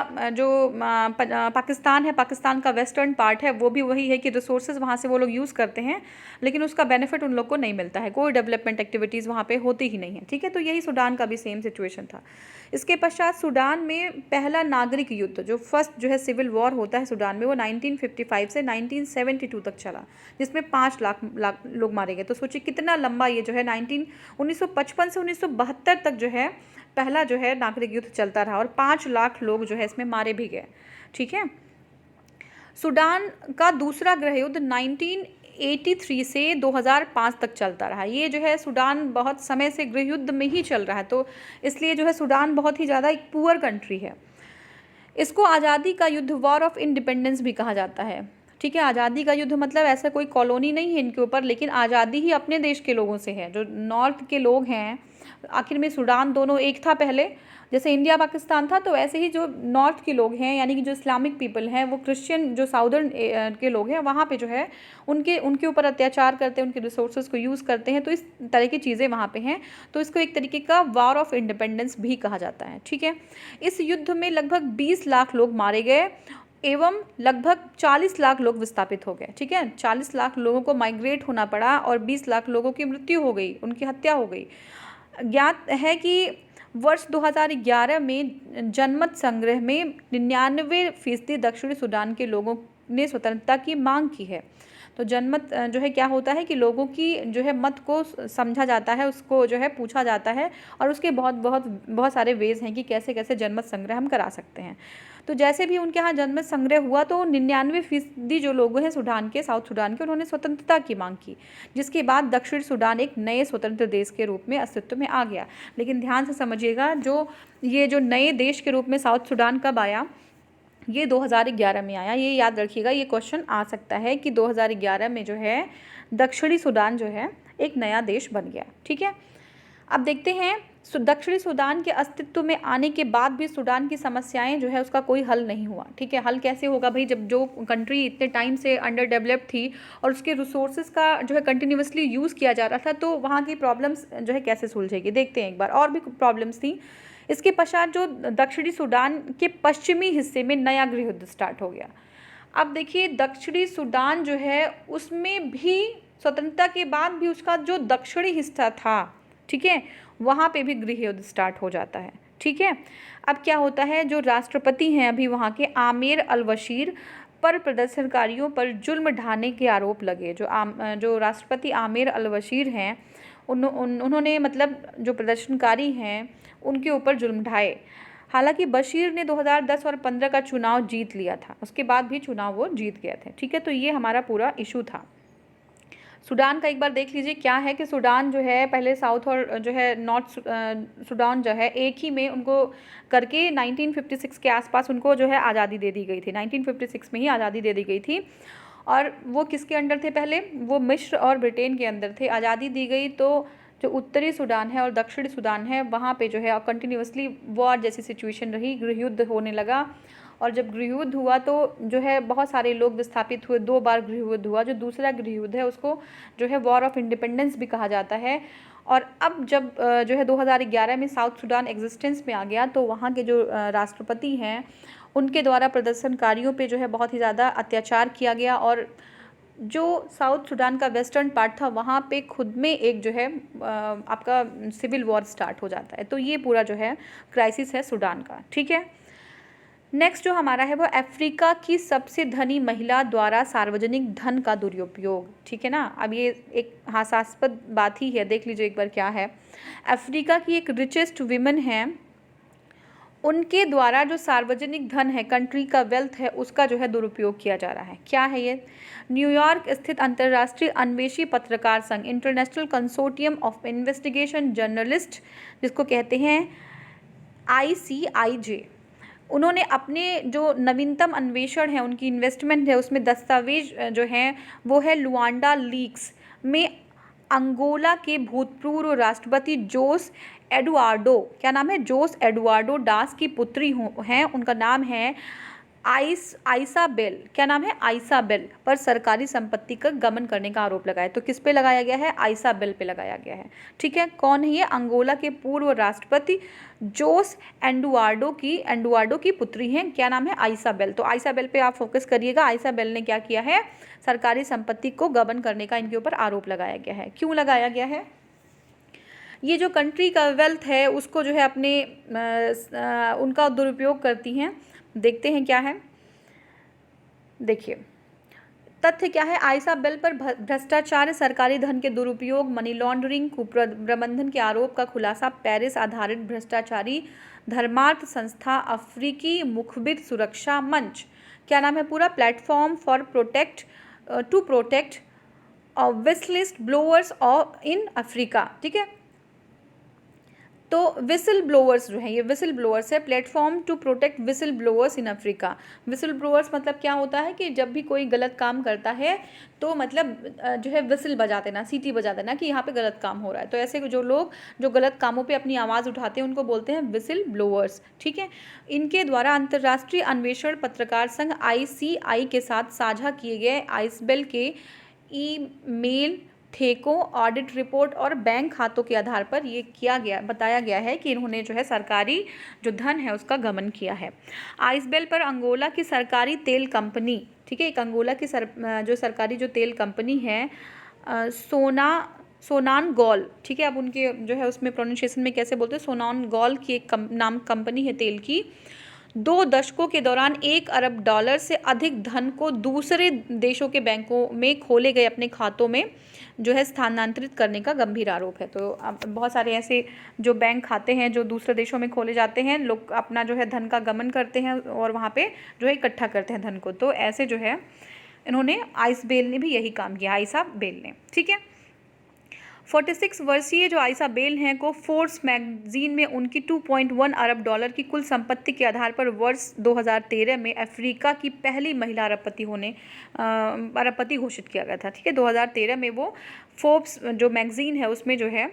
पाकिस्तान है, पाकिस्तान का वेस्टर्न पार्ट है, वो भी वही है कि रिसोर्सेज वहाँ से वो लोग यूज़ करते हैं, लेकिन उसका बेनिफिट उन लोग को नहीं मिलता है, कोई डेवलपमेंट एक्टिविटीज़ वहाँ पे होती ही नहीं है। ठीक है, तो यही सूडान का भी सेम सिचुएशन था। इसके पश्चात सूडान में पहला नागरिक युद्ध, जो फर्स्ट जो है सिविल वॉर होता है सूडान में, वो 1955 से 1972 तक चला, जिसमें 5 लाख लोग मारे गए। तो सोचिए कितना लंबा ये जो है 1955 से 1972 तक जो है पहला जो है नागरिक युद्ध चलता रहा, और 5 लाख लोग जो है इसमें मारे भी गए। ठीक है, सूडान का दूसरा गृह युद्ध 1983 से 2005 तक चलता रहा। ये जो है सूडान बहुत समय से गृह युद्ध में ही चल रहा है, तो इसलिए जो है सूडान बहुत ही ज़्यादा एक पुअर कंट्री है। इसको आज़ादी का युद्ध, वॉर ऑफ इंडिपेंडेंस भी कहा जाता है। ठीक है, आज़ादी का युद्ध मतलब ऐसा कोई कॉलोनी नहीं है इनके ऊपर, लेकिन आज़ादी ही अपने देश के लोगों से है। जो नॉर्थ के लोग हैं, आखिर में सूडान दोनों एक था पहले, जैसे इंडिया पाकिस्तान था, तो ऐसे ही जो नॉर्थ के लोग हैं यानी कि जो इस्लामिक पीपल हैं, वो क्रिश्चियन जो साउदर्न के लोग हैं, वहाँ पे जो है उनके ऊपर अत्याचार करते हैं, उनके रिसोर्सेज को यूज़ करते हैं, तो इस तरह की चीज़ें वहाँ पे हैं। तो इसको एक तरीके का वॉर ऑफ इंडिपेंडेंस भी कहा जाता है। ठीक है, इस युद्ध में लगभग 20 लाख लोग मारे गए एवं लगभग 40 लाख लोग विस्थापित हो गए। ठीक है, 40 लाख लोगों को माइग्रेट होना पड़ा और 20 लाख लोगों की मृत्यु हो गई, उनकी हत्या हो गई। ज्ञात है कि वर्ष 2011 में जनमत संग्रह में 99% दक्षिणी सूडान के लोगों ने स्वतंत्रता की मांग की है। तो जनमत जो है क्या होता है कि लोगों की जो है मत को समझा जाता है, उसको जो है पूछा जाता है, और उसके बहुत सारे वेज हैं कि कैसे कैसे जनमत संग्रह हम करा सकते हैं। तो जैसे भी उनके यहाँ जनमत संग्रह हुआ, तो 99% जो लोग हैं सूडान के, साउथ सूडान के, उन्होंने स्वतंत्रता की मांग की, जिसके बाद दक्षिण सूडान एक नए स्वतंत्र देश के रूप में अस्तित्व में आ गया। लेकिन ध्यान से समझिएगा, जो नए देश के रूप में साउथ सूडान कब आया, ये 2011 में आया। ये याद रखिएगा, ये क्वेश्चन आ सकता है कि 2011 में जो है दक्षिणी सूडान जो है एक नया देश बन गया। ठीक है, अब देखते हैं दक्षिणी सूडान के अस्तित्व में आने के बाद भी सूडान की समस्याएं जो है उसका कोई हल नहीं हुआ। ठीक है, हल कैसे होगा भाई, जब जो कंट्री इतने टाइम से अंडर डेवलप्ड थी और उसके रिसोर्सेज का जो है कंटिन्यूसली यूज़ किया जा रहा था, तो वहाँ की प्रॉब्लम्स जो है कैसे सुलझेगी। देखते हैं एक बार, और भी प्रॉब्लम्स थी। इसके पश्चात जो दक्षिणी सूडान के पश्चिमी हिस्से में नया गृह युद्ध स्टार्ट हो गया। अब देखिए, दक्षिणी सूडान जो है उसमें भी स्वतंत्रता के बाद भी उसका जो दक्षिणी हिस्सा था, ठीक है, वहाँ पे भी गृह युद्ध स्टार्ट हो जाता है। ठीक है, अब क्या होता है, जो राष्ट्रपति हैं अभी वहाँ के, आमिर अल बशीर पर प्रदर्शनकारियों पर जुल्म ढाने के आरोप लगे। जो राष्ट्रपति आमिर अल बशीर हैं, उन्होंने मतलब जो प्रदर्शनकारी हैं उनके ऊपर जुल्म ढाए। हालांकि बशीर ने 2010 और 15 का चुनाव जीत लिया था, उसके बाद भी चुनाव वो जीत गए थे। ठीक है, तो ये हमारा पूरा इशू था। सूडान का एक बार देख लीजिए क्या है कि सूडान जो है पहले साउथ और जो है नॉर्थ सूडान जो है एक ही में उनको करके 1956 के आसपास उनको जो है आज़ादी दे दी गई थी। 1956 में ही आज़ादी दे दी गई थी, और वो किसके अंडर थे पहले, वो मिस्र और ब्रिटेन के अंदर थे। आज़ादी दी गई तो जो उत्तरी सूडान है और दक्षिणी सूडान है वहाँ पे जो है कंटिन्यूसली वॉर जैसी सिचुएशन रही, गृह युद्ध होने लगा। और जब गृह युद्ध हुआ तो जो है बहुत सारे लोग विस्थापित हुए, 2 बार गृह युद्ध हुआ। जो दूसरा गृह युद्ध है उसको जो है वॉर ऑफ इंडिपेंडेंस भी कहा जाता है। और अब जब जो है 2011 में साउथ सूडान एग्जिस्टेंस में आ गया, तो वहाँ के जो राष्ट्रपति हैं उनके द्वारा प्रदर्शनकारियों पे जो है बहुत ही ज़्यादा अत्याचार किया गया, और जो साउथ सूडान का वेस्टर्न पार्ट था वहाँ पे खुद में एक जो है आपका सिविल वॉर स्टार्ट हो जाता है। तो ये पूरा जो है क्राइसिस है सूडान का। ठीक है, नेक्स्ट जो हमारा है वो अफ्रीका की सबसे धनी महिला द्वारा सार्वजनिक धन का दुरुपयोग। ठीक है ना, अब ये एक हास्यास्पद बात ही है, देख लीजिए एक बार क्या है। अफ्रीका की एक रिचेस्ट विमेन है, उनके द्वारा जो सार्वजनिक धन है, कंट्री का वेल्थ है, उसका जो है दुरुपयोग किया जा रहा है। क्या है ये, न्यूयॉर्क स्थित अंतर्राष्ट्रीय अन्वेषी पत्रकार संघ, international consortium of investigation journalist, जिसको कहते हैं ICIJ, उन्होंने अपने जो नवीनतम अन्वेषण है, उनकी इन्वेस्टमेंट है, उसमें दस्तावेज जो हैं वो है लुआंडा लीक्स में अंगोला के भूतपूर्व राष्ट्रपति जोस एडुआर्डो, क्या नाम है, जोस एडुआर्डो डास की पुत्री हैं, उनका नाम है आइसाबेल, क्या नाम है, आइसाबेल पर सरकारी संपत्ति का गबन करने का आरोप लगाया। तो किस पे लगाया गया है, आइसाबेल पे लगाया गया है। ठीक है, कौन है ये, अंगोला के पूर्व राष्ट्रपति जोस एंडुआर्डो की पुत्री हैं, क्या नाम है, आइसाबेल। तो आइसाबेल पे आप फोकस करिएगा। आइसाबेल ने क्या किया है, सरकारी संपत्ति को गबन करने का इनके ऊपर आरोप लगाया गया है। क्यों लगाया गया है, ये जो कंट्री का वेल्थ है उसको जो है अपने उनका दुरुपयोग करती हैं। देखते हैं क्या है, देखिए तथ्य क्या है, आइसाबेल पर भ्रष्टाचार, सरकारी धन के दुरुपयोग, मनी लॉन्ड्रिंग, कुप्रबंधन के आरोप का खुलासा। पेरिस आधारित भ्रष्टाचारी धर्मार्थ संस्था अफ्रीकी मुखबिर सुरक्षा मंच, क्या नाम है पूरा, platform for to protect whistleblowers in Africa. ठीक है, तो विसल ब्लोअर्स जो है, ये विसल ब्लोअर्स है, platform to protect whistleblowers in Africa. Whistleblowers मतलब क्या होता है कि जब भी कोई गलत काम करता है तो मतलब जो है विसल बजा देना, सीटी बजा देना कि यहाँ पे गलत काम हो रहा है। तो ऐसे जो लोग जो गलत कामों पे अपनी आवाज़ उठाते हैं उनको बोलते हैं विसल ब्लोअर्स। ठीक है, इनके द्वारा अंतर्राष्ट्रीय अन्वेषण पत्रकार संघ ICI के साथ साझा किए गए आइसाबेल के ईमेल, ठेकों, ऑडिट रिपोर्ट और बैंक खातों के आधार पर ये बताया गया है कि इन्होंने जो है सरकारी जो धन है उसका गबन किया है। आइसाबेल पर अंगोला की सरकारी तेल कंपनी, ठीक है, एक अंगोला की जो सरकारी जो तेल कंपनी है सोनानगॉल, ठीक है, अब उनके जो है उसमें प्रोनाउंसिएशन में कैसे बोलते हैं, सोनानगॉल की एक नाम कंपनी है तेल की, 2 दशकों के दौरान $1 अरब से अधिक धन को दूसरे देशों के बैंकों में खोले गए अपने खातों में जो है स्थानांतरित करने का गंभीर आरोप है। तो अब बहुत सारे ऐसे जो बैंक खाते हैं जो दूसरे देशों में खोले जाते हैं, लोग अपना जो है धन का गमन करते हैं और वहाँ पे जो है इकट्ठा करते हैं धन को। तो ऐसे जो है इन्होंने आइसाबेल ने भी यही काम किया, आइसाबेल ने। ठीक है, 46 वर्षीय जो आइसाबेल हैं को फोर्ब्स मैगजीन में उनकी $2.1 अरब की कुल संपत्ति के आधार पर वर्ष 2013 में अफ्रीका की पहली महिला अरबपति घोषित किया गया था। ठीक है, 2013 में वो फोर्ब्स जो मैगजीन है उसमें जो है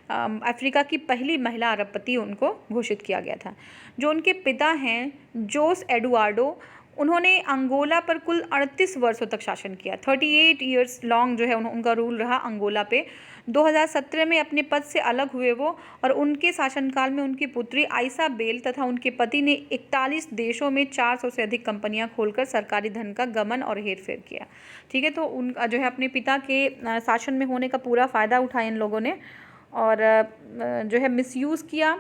अफ्रीका की पहली महिला अरबपति उनको घोषित किया गया था। जो उनके पिता हैं जोस एडुआर्डो, उन्होंने अंगोला पर कुल 38 वर्षों तक शासन किया। 38 ईयर्स लॉन्ग जो है उनका रूल रहा अंगोला पे। 2017 में अपने पद से अलग हुए वो, और उनके शासनकाल में उनकी पुत्री आइसाबेल तथा उनके पति ने 41 देशों में 400 से अधिक कंपनियां खोलकर सरकारी धन का गबन और हेरफेर किया। ठीक है, तो उनका जो है अपने पिता के शासन में होने का पूरा फ़ायदा उठाया इन लोगों ने और जो है मिसयूज़ किया,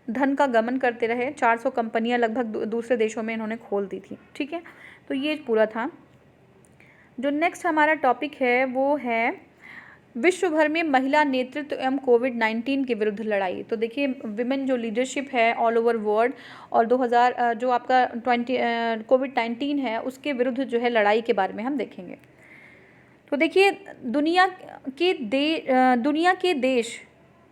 धन का गमन करते रहे। 400 कंपनियां लगभग दूसरे देशों में इन्होंने खोल दी थी। ठीक है, तो ये पूरा था। जो नेक्स्ट हमारा टॉपिक है वो है विश्व भर में महिला नेतृत्व एवं कोविड-19 के विरुद्ध लड़ाई। तो देखिए विमेन जो लीडरशिप है ऑल ओवर वर्ल्ड और 2000 जो आपका कोविड-19 है उसके विरुद्ध जो है लड़ाई के बारे में हम देखेंगे। तो देखिए दुनिया के देश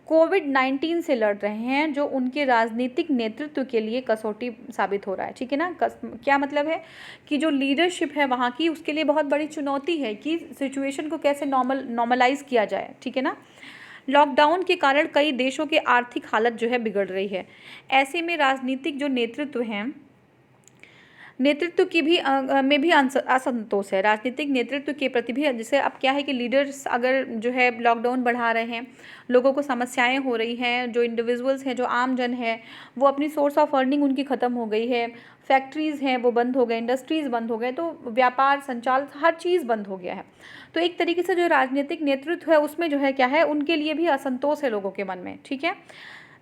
कोविड-19 से लड़ रहे हैं जो उनके राजनीतिक नेतृत्व के लिए कसौटी साबित हो रहा है। ठीक है ना, क्या मतलब है कि जो लीडरशिप है वहाँ की उसके लिए बहुत बड़ी चुनौती है कि सिचुएशन को कैसे नॉर्मलाइज किया जाए। ठीक है ना, लॉकडाउन के कारण कई देशों के आर्थिक हालत जो है बिगड़ रही है। ऐसे में राजनीतिक जो नेतृत्व की भी में भी असंतोष है। राजनीतिक नेतृत्व के प्रति भी, जैसे अब क्या है कि लीडर्स अगर जो है लॉकडाउन बढ़ा रहे हैं, लोगों को समस्याएं हो रही हैं, जो इंडिविजुअल्स हैं, जो आम जन है वो अपनी सोर्स ऑफ अर्निंग उनकी ख़त्म हो गई है, फैक्ट्रीज़ हैं वो बंद हो गए, इंडस्ट्रीज़ बंद हो गए, तो व्यापार संचाल हर चीज़ बंद हो गया है। तो एक तरीके से जो राजनीतिक नेतृत्व है उसमें जो है क्या है, उनके लिए भी असंतोष है लोगों के मन में। ठीक है,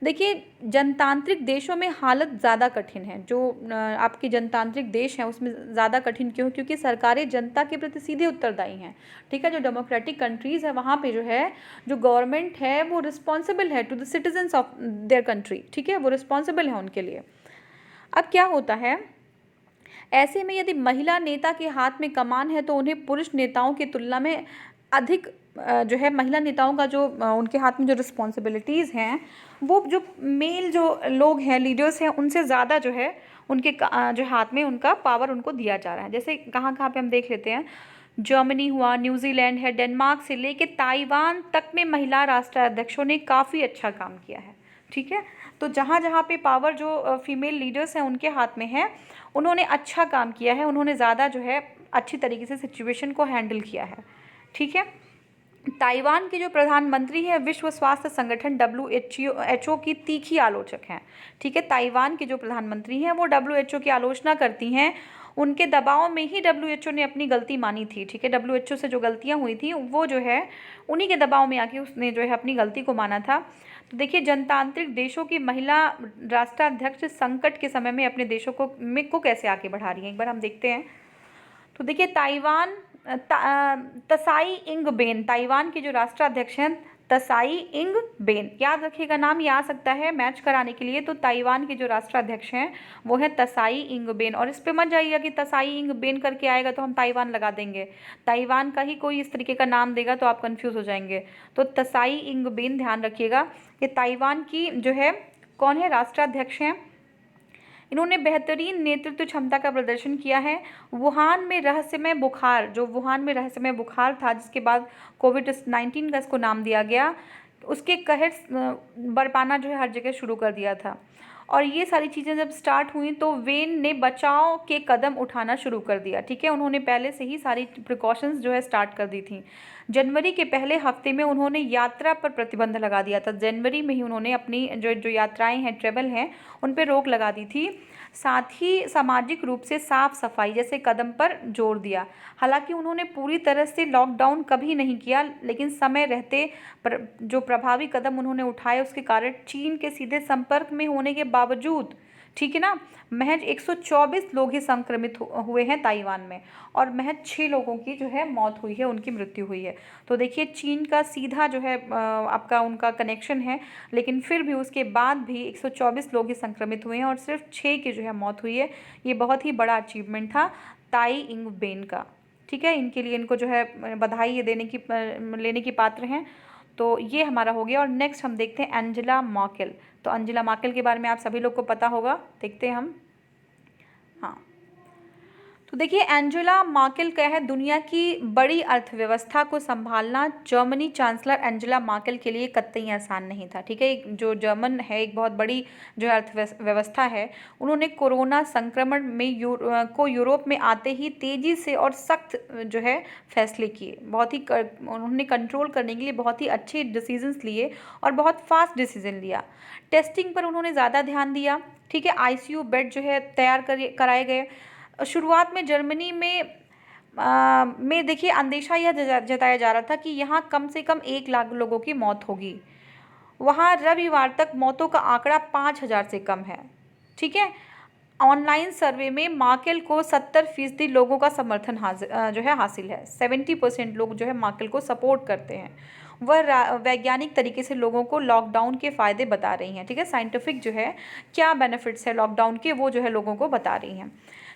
देखिए जनतांत्रिक देशों में हालत ज़्यादा कठिन है। जो आपके जनतांत्रिक देश हैं उसमें ज़्यादा कठिन क्यों, क्योंकि सरकारें जनता के प्रति सीधे उत्तरदायी हैं। ठीक है, जो डेमोक्रेटिक कंट्रीज़ है वहाँ पे जो है जो गवर्नमेंट है वो रिस्पॉन्सिबल है to the citizens of their country. ठीक है, वो रिस्पॉन्सिबल है उनके लिए। अब क्या होता है, ऐसे में यदि महिला नेता के हाथ में कमान है तो उन्हें पुरुष नेताओं की तुलना में अधिक जो है महिला नेताओं का जो उनके हाथ में जो रिस्पॉन्सिबिलिटीज़ हैं वो जो मेल जो लोग हैं लीडर्स हैं उनसे ज़्यादा जो है उनके जो हाथ में उनका पावर उनको दिया जा रहा है। जैसे कहाँ कहाँ पे हम देख लेते हैं, जर्मनी हुआ, न्यूजीलैंड है, डेनमार्क से लेके ताइवान तक में महिला राष्ट्राध्यक्षों ने काफ़ी अच्छा काम किया है। ठीक है, तो जहाँ जहाँ पे पावर जो फीमेल लीडर्स हैं उनके हाथ में है, उन्होंने अच्छा काम किया है, उन्होंने ज़्यादा जो है अच्छी तरीके से सिचुएशन को हैंडल किया है। ठीक है। ताइवान के जो प्रधानमंत्री हैं विश्व स्वास्थ्य संगठन WHO की तीखी आलोचक हैं। ठीक है। ताइवान के जो प्रधानमंत्री हैं वो WHO की आलोचना करती हैं, उनके दबाव में ही WHO ने अपनी गलती मानी थी। ठीक है। WHO से जो गलतियां हुई थी वो जो है उन्हीं के दबाव में आके उसने जो है अपनी गलती को माना था। तो देखिए, जनतांत्रिक देशों की महिला राष्ट्राध्यक्ष संकट के समय में अपने देशों को कैसे आगे बढ़ा रही हैं, एक बार हम देखते हैं। तो देखिए, तसाई इंग बेन, ताइवान के जो राष्ट्राध्यक्ष हैं तसाई इंग बेन, याद रखिएगा नाम, ये आ सकता है मैच कराने के लिए। तो ताइवान के जो राष्ट्राध्यक्ष हैं वो है तसाई इंग बेन, और इस पे मत जाइएगा कि तसाई इंग बेन करके आएगा तो हम ताइवान लगा देंगे, ताइवान का ही कोई इस तरीके का नाम देगा तो आप कंफ्यूज हो जाएंगे। तो तसाई इंग बेन ध्यान रखिएगा, कि ताइवान की जो है कौन है, राष्ट्राध्यक्ष हैं। इन्होंने बेहतरीन नेतृत्व क्षमता का प्रदर्शन किया है। वुहान में रहस्यमय बुखार था, जिसके बाद कोविड-19 का इसको नाम दिया गया, उसके कहर बरपाना जो है हर जगह शुरू कर दिया था। और ये सारी चीज़ें जब स्टार्ट हुई तो वेन ने बचाव के कदम उठाना शुरू कर दिया। ठीक है। उन्होंने पहले से ही सारी प्रिकॉशंस जो है स्टार्ट कर दी थी। जनवरी के पहले हफ्ते में उन्होंने यात्रा पर प्रतिबंध लगा दिया था। जनवरी में ही उन्होंने अपनी जो यात्राएं हैं, ट्रेवल हैं, उन पर रोक लगा दी थी। साथ ही सामाजिक रूप से साफ सफाई जैसे कदम पर जोर दिया। हालांकि उन्होंने पूरी तरह से लॉकडाउन कभी नहीं किया, लेकिन समय रहते जो प्रभावी कदम उन्होंने उठाए उसके कारण चीन के सीधे संपर्क में होने के बावजूद, ठीक है ना, महज 124 लोग ही संक्रमित हुए हैं ताइवान में, और महज 6 लोगों की जो है मौत हुई है, उनकी मृत्यु हुई है। तो देखिए, चीन का सीधा जो है आपका उनका कनेक्शन है, लेकिन फिर भी उसके बाद भी 124 लोग ही संक्रमित हुए हैं और सिर्फ 6 की जो है मौत हुई है। ये बहुत ही बड़ा अचीवमेंट था ताई इंग बेन का। ठीक है। इनके लिए इनको जो है बधाई ये लेने की पात्र हैं। तो ये हमारा हो गया। और नेक्स्ट हम देखते हैं एंजेला मर्केल। तो एंजेला मर्केल के बारे में आप सभी लोग को पता होगा, देखते हैं हम। हाँ, तो देखिए, एंजेला मर्केल क्या है, दुनिया की बड़ी अर्थव्यवस्था को संभालना जर्मनी चांसलर एंजेला मर्केल के लिए कतई आसान नहीं था। ठीक है। जो जर्मन है, एक बहुत बड़ी जो अर्थव्यवस्था है, उन्होंने कोरोना संक्रमण में यूरोप में आते ही तेजी से और सख्त जो है फैसले किए, उन्होंने कंट्रोल करने के लिए बहुत ही अच्छे डिसीजंस लिए और बहुत फास्ट डिसीजन लिया। टेस्टिंग पर उन्होंने ज़्यादा ध्यान दिया। ठीक है। ICU बेड जो है तैयार कराए गए। शुरुआत में जर्मनी में देखिए अंदेशा यह जताया जा रहा था कि यहाँ कम से कम 1 लाख लोगों की मौत होगी। वहाँ रविवार तक मौतों का आंकड़ा 5,000 से कम है। ठीक है। ऑनलाइन सर्वे में मर्केल को 70% लोगों का समर्थन जो है हासिल है। 70% लोग जो है मर्केल को सपोर्ट करते हैं। वह वैज्ञानिक तरीके से लोगों को लॉकडाउन के फ़ायदे बता रही हैं। ठीक है। साइंटिफिक जो है क्या बेनिफिट्स है लॉकडाउन के, वो जो है लोगों को बता रही हैं।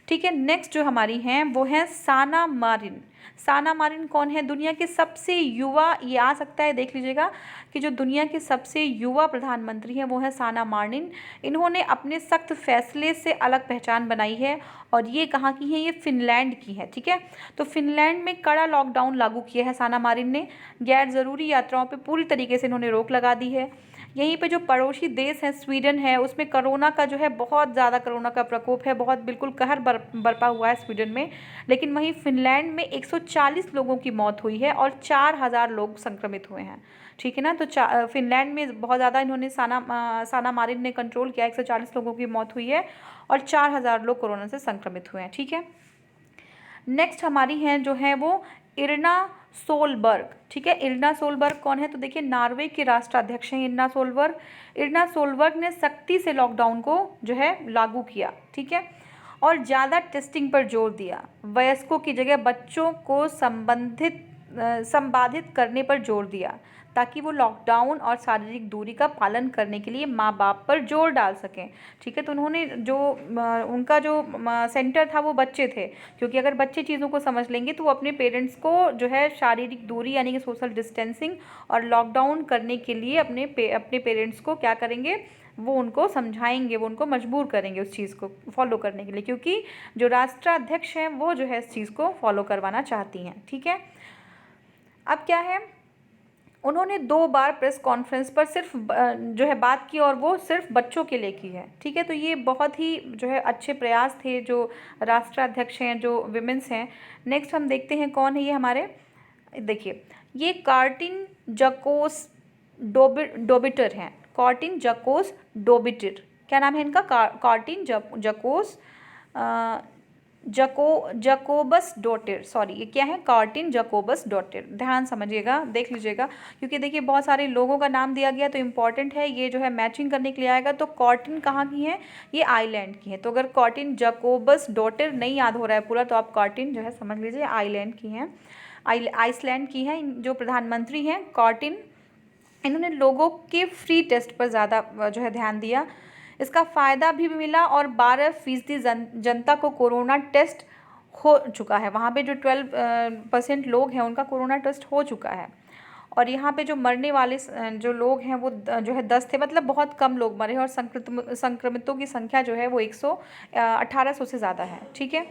ठीक है। नेक्स्ट जो हमारी हैं वो है साना मारिन। साना मारिन कौन है, दुनिया के सबसे युवा, ये आ सकता है देख लीजिएगा, कि जो दुनिया के सबसे युवा प्रधानमंत्री हैं वो है साना मारिन। इन्होंने अपने सख्त फैसले से अलग पहचान बनाई है, और ये कहाँ की है, ये फिनलैंड की है। ठीक है। तो फिनलैंड में कड़ा लॉकडाउन लागू किया है साना मारिन ने। गैर ज़रूरी यात्राओं पर पूरी तरीके से इन्होंने रोक लगा दी है। यहीं पे जो पड़ोसी देश है स्वीडन है, उसमें कोरोना का जो है बहुत ज़्यादा कोरोना का प्रकोप है, बहुत बिल्कुल कहर बरपा हुआ है स्वीडन में। लेकिन वहीं फिनलैंड में 140 लोगों की मौत हुई है और 4,000 लोग संक्रमित हुए हैं। ठीक है ना। तो फिनलैंड में बहुत ज़्यादा इन्होंने साना मारिन ने कंट्रोल किया, 140 लोगों की मौत हुई है और 4,000 लोग कोरोना से संक्रमित हुए हैं। ठीक है। नेक्स्ट हमारी हैं जो है वो इरना सोलबर्ग। ठीक है। इरना सोलबर्ग कौन है, तो देखिए नॉर्वे के राष्ट्राध्यक्ष हैं इरना सोलबर्ग। इरना सोलबर्ग ने सख्ती से लॉकडाउन को जो है लागू किया। ठीक है। और ज़्यादा टेस्टिंग पर जोर दिया। वयस्कों की जगह बच्चों को संबाधित करने पर जोर दिया, ताकि वो लॉकडाउन और शारीरिक दूरी का पालन करने के लिए माँ बाप पर जोर डाल सकें। ठीक है। तो उन्होंने जो उनका जो सेंटर था वो बच्चे थे, क्योंकि अगर बच्चे चीज़ों को समझ लेंगे तो वो अपने पेरेंट्स को जो है शारीरिक दूरी यानी कि सोशल डिस्टेंसिंग और लॉकडाउन करने के लिए अपने पेरेंट्स को क्या करेंगे, वो उनको समझाएंगे, वो उनको मजबूर करेंगे उस चीज़ को फॉलो करने के लिए, क्योंकि जो राष्ट्राध्यक्ष हैं वो जो है इस चीज़ को फॉलो करवाना चाहती हैं। ठीक है। अब क्या है, उन्होंने 2 बार प्रेस कॉन्फ्रेंस पर सिर्फ जो है बात की, और वो सिर्फ बच्चों के लिए की है। ठीक है, तो ये बहुत ही जो है अच्छे प्रयास थे जो राष्ट्राध्यक्ष हैं, जो विमेंस हैं। नेक्स्ट हम देखते हैं कौन है ये हमारे, देखिए ये कार्टिन जकोस डोबिटर हैं। कार्टिन जकोस डोबिटर, क्या नाम है इनका, कार्टिन जकोस जकोबस डॉटर, सॉरी ये क्या है, कार्टिन जकोबस डॉटर। ध्यान समझिएगा, देख लीजिएगा, क्योंकि देखिए बहुत सारे लोगों का नाम दिया गया तो इम्पॉर्टेंट है, ये जो है मैचिंग करने के लिए आएगा। तो कार्टिन कहाँ की है, ये आइलैंड की है। तो अगर कार्टिन जकोबस डॉटर नहीं याद हो रहा है पूरा, तो आप कार्टिन जो है समझ लीजिए आइलैंड की हैं, आइसलैंड की हैं। जो प्रधानमंत्री हैं कार्टिन, इन्होंने लोगों के फ्री टेस्ट पर ज़्यादा जो है ध्यान दिया। इसका फ़ायदा भी मिला, और 12% जनता को कोरोना टेस्ट हो चुका है। वहाँ पे जो 12% लोग हैं उनका कोरोना टेस्ट हो चुका है। और यहाँ पे जो मरने वाले जो लोग हैं वो जो है 10 थे, मतलब बहुत कम लोग मरे हैं। और संक्रमितों की संख्या जो है वो 1800 से ज़्यादा है। ठीक है,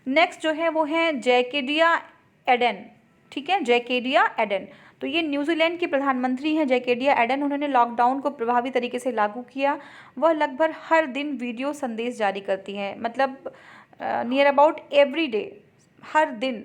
नेक्स्ट जो है वो है जैकेडिया एडेन। ठीक है, जैकेडिया एडेन, तो ये न्यूजीलैंड के प्रधानमंत्री हैं जैकेडिया एडेन। उन्होंने लॉकडाउन को प्रभावी तरीके से लागू किया। वह लगभग हर दिन वीडियो संदेश जारी करती हैं, मतलब नियर अबाउट एवरी डे, हर दिन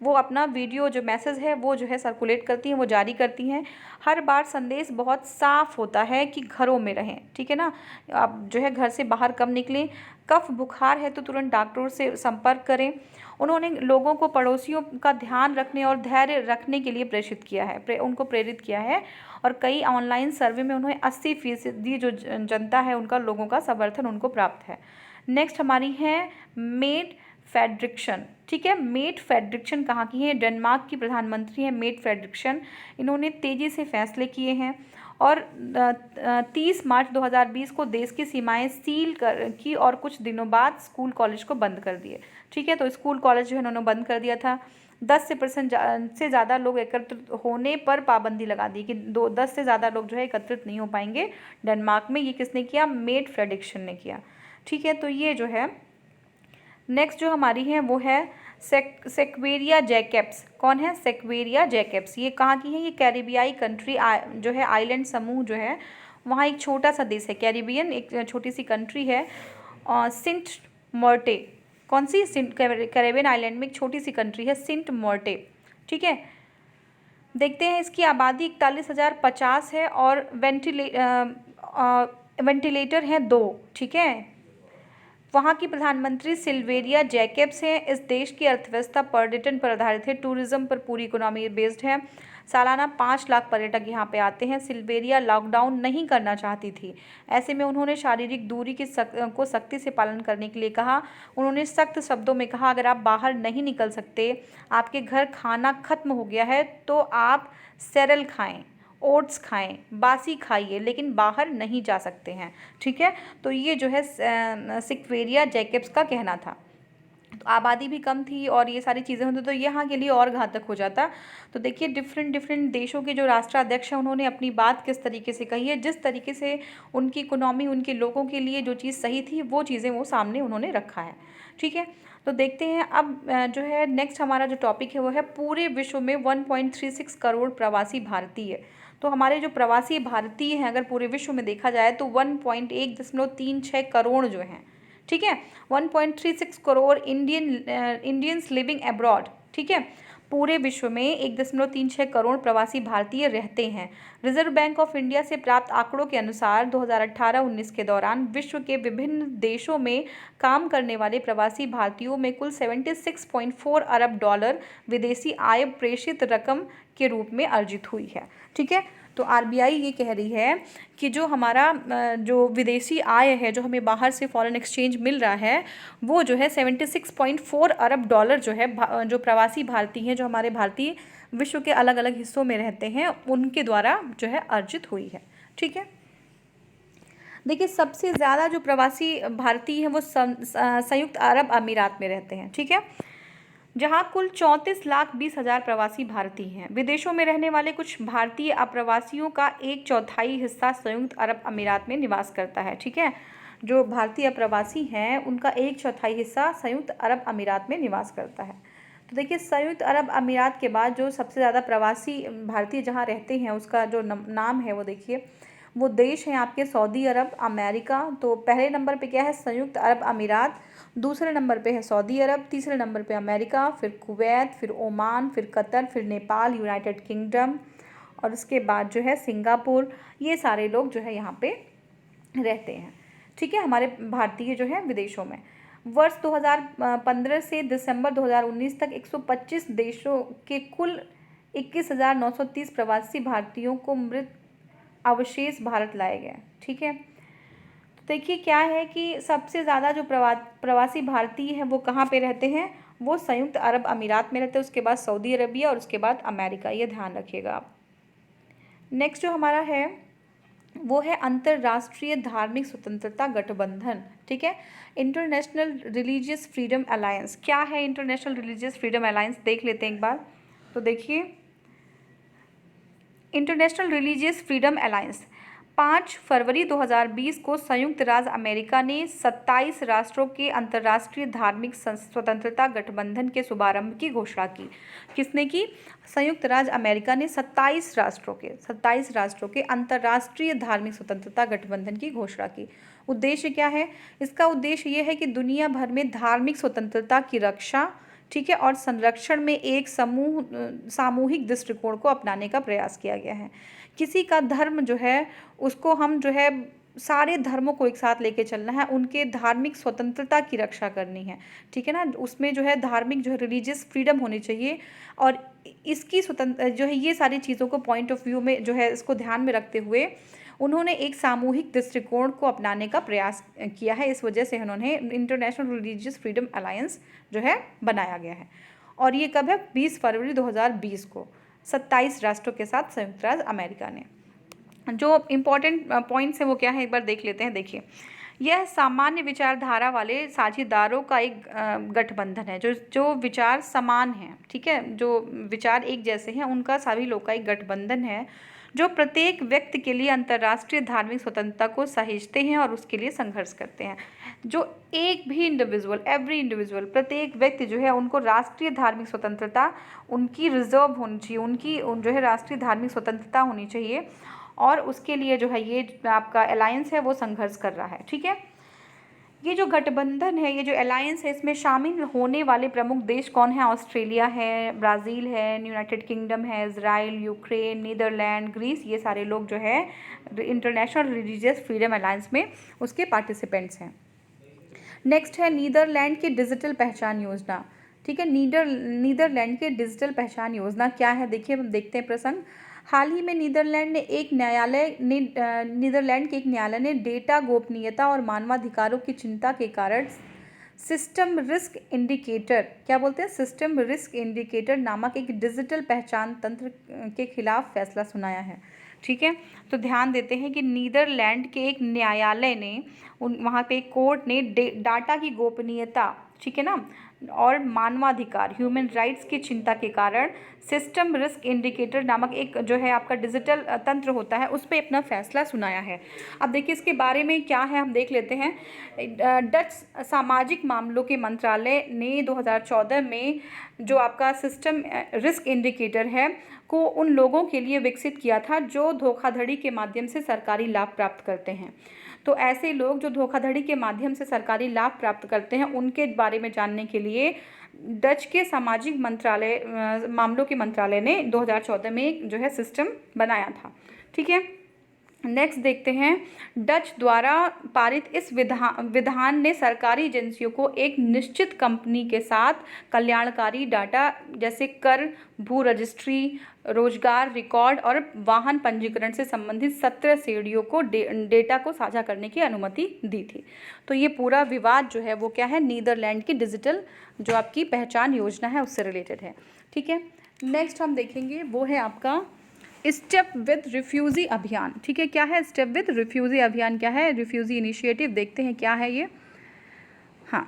वो अपना वीडियो जो मैसेज है वो जो है सर्कुलेट करती हैं, वो जारी करती हैं। हर बार संदेश बहुत साफ होता है कि घरों में रहें। ठीक है ना, आप जो है घर से बाहर कम निकलें, कफ बुखार है तो तुरंत डॉक्टरों से संपर्क करें। उन्होंने लोगों को पड़ोसियों का ध्यान रखने और धैर्य रखने के लिए उनको प्रेरित किया है। और कई ऑनलाइन सर्वे में उन्हें 80% जो जनता है उनका, लोगों का समर्थन उनको प्राप्त है। नेक्स्ट हमारी है मेट फेडरिक्सन। ठीक है, मेट फेडरिक्सन कहाँ की है, डेनमार्क की प्रधानमंत्री है मेट फेडरिक्सन। इन्होंने तेज़ी से फैसले किए हैं, और 30 मार्च 2020 को देश की सीमाएं सील की, और कुछ दिनों बाद स्कूल कॉलेज को बंद कर दिए। ठीक है, तो स्कूल कॉलेज जो है उन्होंने बंद कर दिया था। 10% से ज़्यादा लोग एकत्रित होने पर पाबंदी लगा दी कि 10 से ज़्यादा लोग जो है एकत्रित नहीं हो पाएंगे डेनमार्क में। ये किसने किया, मेट फ्रेडिक्सन ने किया। ठीक है, तो ये जो है नेक्स्ट जो हमारी है वो है सेक्वेरिया जैकेब्स। कौन है, सेक्वेरिया जैकेब्स, ये कहाँ की है, ये कैरिबियाई कंट्री जो है, आइलैंड समूह जो है, वहाँ एक छोटा सा देश है, कैरिबियन एक छोटी सी कंट्री है, सिंट मॉर्टे। कौन सी, कैरिबियन आइलैंड में एक छोटी सी कंट्री है सिंट मॉर्टे। ठीक है, देखते हैं इसकी आबादी 41,050 है, और वेंटिलेटर हैं 2। ठीक है, वहाँ की प्रधानमंत्री सिल्वेरिया जैकेब्स हैं। इस देश की अर्थव्यवस्था पर्यटन पर आधारित है, टूरिज्म पर पूरी इकोनॉमी बेस्ड है। सालाना 5 लाख पर्यटक यहाँ पे आते हैं। सिल्वेरिया लॉकडाउन नहीं करना चाहती थी, ऐसे में उन्होंने शारीरिक दूरी को सख्ती से पालन करने के लिए कहा। उन्होंने सख्त शब्दों में कहा, अगर आप बाहर नहीं निकल सकते, आपके घर खाना खत्म हो गया है, तो आप सेरेल खाएं, ओट्स खाएं, बासी खाइए, लेकिन बाहर नहीं जा सकते हैं। ठीक है, तो ये जो है सिक्वेरिया जैकेब्स का कहना था। तो आबादी भी कम थी और ये सारी चीज़ें होती तो यहाँ के लिए और घातक हो जाता। तो देखिए डिफरेंट देशों के जो राष्ट्राध्यक्ष हैं उन्होंने अपनी बात किस तरीके से कही है, जिस तरीके से उनकी इकोनॉमी, उनके लोगों के लिए जो चीज़ सही थी वो चीज़ें वो सामने उन्होंने रखा है। ठीक है, तो देखते हैं अब जो है नेक्स्ट हमारा जो टॉपिक है वो है पूरे विश्व में 1.36 करोड़ प्रवासी भारतीय। तो हमारे जो प्रवासी भारतीय हैं अगर पूरे विश्व में देखा जाए तो 1.136 करोड़ जो हैं। ठीक है, 1.36 करोड़ इंडियंस लिविंग अब्रॉड। ठीक है, पूरे विश्व में 1.36 करोड़ प्रवासी भारतीय रहते हैं। रिजर्व बैंक ऑफ इंडिया से प्राप्त आंकड़ों के अनुसार 2018-19 के दौरान विश्व के विभिन्न देशों में काम करने वाले प्रवासी भारतीयों में कुल 76.4 अरब डॉलर विदेशी आय प्रेषित रकम के रूप में अर्जित हुई है। ठीक है, तो आरबीआई ये कह रही है कि जो हमारा जो विदेशी आय है, जो हमें बाहर से फॉरेन एक्सचेंज मिल रहा है, वो जो है 76.4 अरब डॉलर जो है जो प्रवासी भारतीय हैं, जो हमारे भारतीय विश्व के अलग अलग हिस्सों में रहते हैं, उनके द्वारा जो है अर्जित हुई है। ठीक है, देखिए सबसे ज़्यादा जो प्रवासी भारतीय हैं वो संयुक्त अरब अमीरात में रहते हैं। ठीक है, जहां कुल 34,20,000 प्रवासी भारतीय हैं। विदेशों में रहने वाले कुछ भारतीय अप्रवासियों का 1/4 हिस्सा संयुक्त अरब अमीरात में निवास करता है। ठीक है, जो भारतीय अप्रवासी हैं उनका 1/4 हिस्सा संयुक्त अरब अमीरात में निवास करता है। तो देखिए संयुक्त अरब अमीरात के बाद जो सबसे ज़्यादा प्रवासी भारतीय जहाँ रहते हैं उसका जो नाम है वो देखिए, वो देश हैं आपके सऊदी अरब, अमेरिका। तो पहले नंबर पे क्या है, संयुक्त अरब अमीरात, दूसरे नंबर पे है सऊदी अरब, तीसरे नंबर पे अमेरिका, फिर कुवैत, फिर ओमान, फिर कतर, फिर नेपाल, यूनाइटेड किंगडम, और उसके बाद जो है सिंगापुर। ये सारे लोग जो है यहाँ पे रहते हैं। ठीक है, हमारे भारतीय जो है विदेशों में। वर्ष 2015 से दिसंबर 2019 तक 125 देशों के कुल 21,930 प्रवासी भारतीयों को मृत अवशेष भारत लाए गए। ठीक है, तो देखिए क्या है कि सबसे ज़्यादा जो प्रवासी भारतीय हैं वो कहाँ पे रहते हैं, वो संयुक्त अरब अमीरात में रहते हैं, उसके बाद सऊदी अरबिया और उसके बाद अमेरिका। ये ध्यान रखिएगा आप। नेक्स्ट जो हमारा है वो है अंतर्राष्ट्रीय धार्मिक स्वतंत्रता गठबंधन। ठीक है, इंटरनेशनल रिलीजियस फ्रीडम अलायंस। क्या है इंटरनेशनल रिलीजियस फ्रीडम अलायंस, देख लेते हैं एक बार। तो देखिए इंटरनेशनल रिलीजियस फ्रीडम अलायंस 5 फरवरी 2020 को संयुक्त राज्य अमेरिका ने 27 राष्ट्रों के अंतर्राष्ट्रीय धार्मिक स्वतंत्रता गठबंधन के शुभारंभ की घोषणा की। किसने की? संयुक्त राज्य अमेरिका ने 27 राष्ट्रों के अंतर्राष्ट्रीय धार्मिक स्वतंत्रता गठबंधन की घोषणा की। उद्देश्य क्या है? इसका उद्देश्य ये है कि दुनिया भर में धार्मिक स्वतंत्रता की रक्षा, ठीक है, और संरक्षण में एक सामूहिक दृष्टिकोण को अपनाने का प्रयास किया गया है। किसी का धर्म जो है उसको हम जो है सारे धर्मों को एक साथ लेके चलना है, उनके धार्मिक स्वतंत्रता की रक्षा करनी है। ठीक है ना, उसमें जो है धार्मिक जो है रिलीजियस फ्रीडम होनी चाहिए, और इसकी स्वतंत्र जो है ये सारी चीज़ों को पॉइंट ऑफ व्यू में जो है इसको ध्यान में रखते हुए उन्होंने एक सामूहिक दृष्टिकोण को अपनाने का प्रयास किया है। इस वजह से उन्होंने इंटरनेशनल रिलीजियस फ्रीडम अलायंस जो है बनाया गया है। और ये कब है? 20 फरवरी 2020 को 27 राष्ट्रों के साथ संयुक्त राज्य अमेरिका ने। जो इम्पोर्टेंट पॉइंट्स हैं वो क्या है, एक बार देख लेते हैं। देखिए, यह सामान्य विचारधारा वाले साझेदारों का एक गठबंधन है, जो विचार समान हैं, ठीक है, जो विचार एक जैसे हैं, उनका सभी लोग का एक गठबंधन है, जो प्रत्येक व्यक्ति के लिए अंतर्राष्ट्रीय धार्मिक स्वतंत्रता को सहेजते हैं और उसके लिए संघर्ष करते हैं। जो एक भी एवरी इंडिविजुअल, प्रत्येक व्यक्ति जो है उनको राष्ट्रीय धार्मिक स्वतंत्रता उनकी रिजर्व होनी चाहिए, उनकी जो है राष्ट्रीय धार्मिक स्वतंत्रता होनी चाहिए, और उसके लिए जो है ये आपका अलायंस है वो संघर्ष कर रहा है। ठीक है, ये जो गठबंधन है, ये जो अलायंस है, इसमें शामिल होने वाले प्रमुख देश कौन है? ऑस्ट्रेलिया है, ब्राज़ील है, यूनाइटेड किंगडम है, इजराइल, यूक्रेन, नीदरलैंड, ग्रीस। ये सारे लोग जो है इंटरनेशनल रिलीजियस फ्रीडम अलायंस में उसके पार्टिसिपेंट्स हैं। नेक्स्ट है नीदरलैंड की डिजिटल पहचान योजना। ठीक है, नीदरलैंड की डिजिटल पहचान योजना क्या है? देखिए हम देखते हैं प्रसंग। हाल ही में नीदरलैंड के एक न्यायालय ने डेटा गोपनीयता और मानवाधिकारों की चिंता के कारण सिस्टम रिस्क इंडिकेटर, क्या बोलते हैं, सिस्टम रिस्क इंडिकेटर नामक एक डिजिटल पहचान तंत्र के खिलाफ फैसला सुनाया है। ठीक है, तो ध्यान देते हैं कि नीदरलैंड के एक न्यायालय ने वहाँ पे एक कोर्ट ने डाटा की गोपनीयता, ठीक है ना, और मानवाधिकार, ह्यूमन राइट्स की चिंता के कारण सिस्टम रिस्क इंडिकेटर नामक एक जो है आपका डिजिटल तंत्र होता है उस पर अपना फैसला सुनाया है। अब देखिए इसके बारे में क्या है, हम देख लेते हैं। डच सामाजिक मामलों के मंत्रालय ने 2014 में जो आपका सिस्टम रिस्क इंडिकेटर है को उन लोगों के लिए विकसित किया था जो धोखाधड़ी के माध्यम से सरकारी लाभ प्राप्त करते हैं। तो ऐसे लोग जो धोखाधड़ी के माध्यम से सरकारी लाभ प्राप्त करते हैं उनके बारे में जानने के लिए डच के सामाजिक मामलों के मंत्रालय ने 2014 में जो है सिस्टम बनाया था। ठीक है, नेक्स्ट देखते हैं। डच द्वारा पारित इस विधान ने सरकारी एजेंसियों को एक निश्चित कंपनी के साथ कल्याणकारी डाटा जैसे कर, भू रजिस्ट्री, रोजगार रिकॉर्ड और वाहन पंजीकरण से संबंधित 17 श्रेणियों को डेटा को साझा करने की अनुमति दी थी। तो ये पूरा विवाद जो है वो क्या है, नीदरलैंड की डिजिटल जो आपकी पहचान योजना है उससे रिलेटेड है। ठीक है, नेक्स्ट हम देखेंगे वो है आपका स्टेप विद रिफ्यूजी अभियान। ठीक है, क्या है स्टेप विद रिफ्यूजी अभियान? क्या है रिफ्यूजी इनिशिएटिव? देखते हैं क्या है ये। हाँ,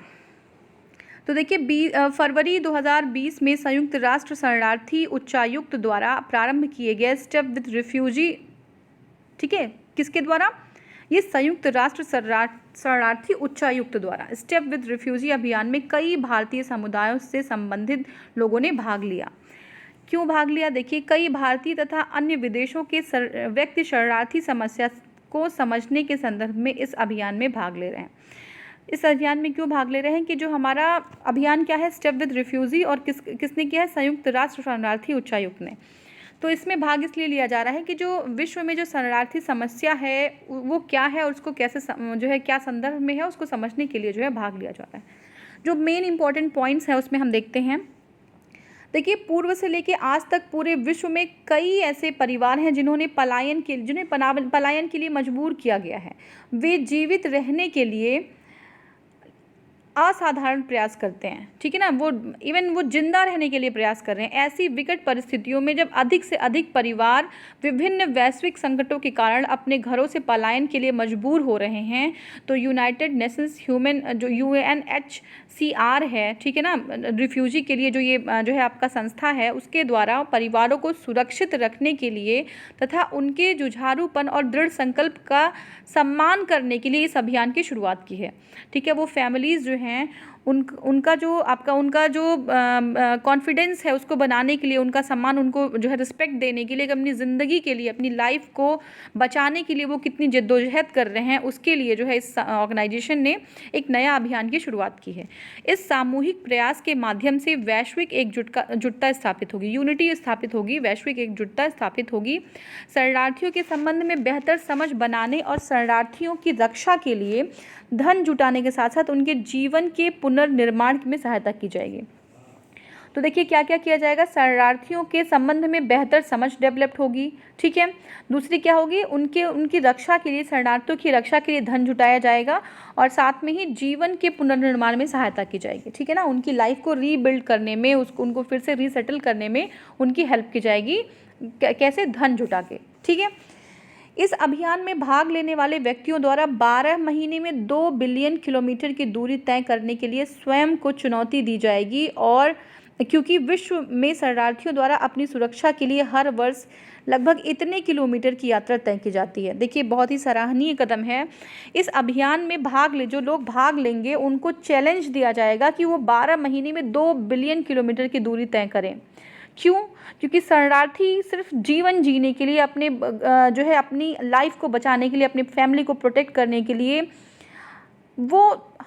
तो देखिए फरवरी 2020 में संयुक्त राष्ट्र शरणार्थी उच्चायुक्त द्वारा प्रारंभ किए गए स्टेप विद रिफ्यूजी, ठीक है, किसके द्वारा? ये संयुक्त राष्ट्र शरणार्थी उच्चायुक्त द्वारा स्टेप विद रिफ्यूजी अभियान में कई भारतीय समुदायों से संबंधित लोगों ने भाग लिया। क्यों भाग लिया? देखिए, कई भारतीय तथा अन्य विदेशों के व्यक्ति शरणार्थी समस्या को समझने के संदर्भ में इस अभियान में भाग ले रहे हैं। इस अभियान में क्यों भाग ले रहे हैं कि जो हमारा अभियान क्या है, स्टेप विद रिफ्यूजी, और किसने किया है? संयुक्त राष्ट्र शरणार्थी उच्चायुक्त ने। तो इसमें भाग इसलिए लिया जा रहा है कि जो विश्व में जो शरणार्थी समस्या है वो क्या है और उसको कैसे जो है क्या संदर्भ में है, उसको समझने के लिए जो है भाग लिया जा रहा है। जो मेन इंपॉर्टेंट पॉइंट्स हैं उसमें हम देखते हैं। देखिए, पूर्व से लेके आज तक पूरे विश्व में कई ऐसे परिवार हैं जिन्हें पलायन के लिए मजबूर किया गया है। वे जीवित रहने के लिए असाधारण प्रयास करते हैं, ठीक है ना। वो जिंदा रहने के लिए प्रयास कर रहे हैं। ऐसी विकट परिस्थितियों में जब अधिक से अधिक परिवार विभिन्न वैश्विक संकटों के कारण अपने घरों से पलायन के लिए मजबूर हो रहे हैं, तो यूनाइटेड नेशंस ह्यूमन जो UNHCR है, ठीक है ना, रिफ्यूजी के लिए जो है आपका संस्था है, उसके द्वारा परिवारों को सुरक्षित रखने के लिए तथा उनके जुझारूपन और दृढ़ संकल्प का सम्मान करने के लिए इस अभियान की शुरुआत की है, ठीक है। वो फैमिलीज़ जो हैं उनका जो कॉन्फिडेंस है उसको बनाने के लिए, उनका सम्मान, उनको जो है रिस्पेक्ट देने के लिए, अपनी ज़िंदगी के लिए, अपनी लाइफ को बचाने के लिए वो कितनी जद्दोजहद कर रहे हैं, उसके लिए जो है इस ऑर्गेनाइजेशन ने एक नया अभियान की शुरुआत की है। इस सामूहिक प्रयास के माध्यम से वैश्विक एकजुटता स्थापित होगी, यूनिटी स्थापित होगी, वैश्विक एकजुटता स्थापित होगी। शरणार्थियों के संबंध में बेहतर समझ बनाने और शरणार्थियों की रक्षा के लिए धन जुटाने के साथ साथ उनके जीवन के पुनर्निर्माण में सहायता की जाएगी। तो देखिए क्या क्या किया जाएगा। शरणार्थियों के संबंध में बेहतर समझ डेवलप्ड होगी, ठीक है। दूसरी क्या होगी, उनकी रक्षा के लिए, शरणार्थियों की रक्षा के लिए धन जुटाया जाएगा और साथ में ही जीवन के पुनर्निर्माण में सहायता की जाएगी, ठीक है ना। उनकी लाइफ को रीबिल्ड करने में, उनको फिर से रीसेटल करने में उनकी हेल्प की जाएगी। कैसे? धन जुटा के, ठीक है। इस अभियान में भाग लेने वाले व्यक्तियों द्वारा 12 महीने में 2 बिलियन किलोमीटर की दूरी तय करने के लिए स्वयं को चुनौती दी जाएगी, और क्योंकि विश्व में शरणार्थियों द्वारा अपनी सुरक्षा के लिए हर वर्ष लगभग इतने किलोमीटर की यात्रा तय की जाती है। देखिए, बहुत ही सराहनीय कदम है। इस अभियान में जो लोग भाग लेंगे उनको चैलेंज दिया जाएगा कि वो 12 महीने में 2 बिलियन किलोमीटर की दूरी तय करें। क्यों? क्योंकि शरणार्थी सिर्फ जीवन जीने के लिए, अपनी लाइफ को बचाने के लिए, अपनी फैमिली को प्रोटेक्ट करने के लिए वो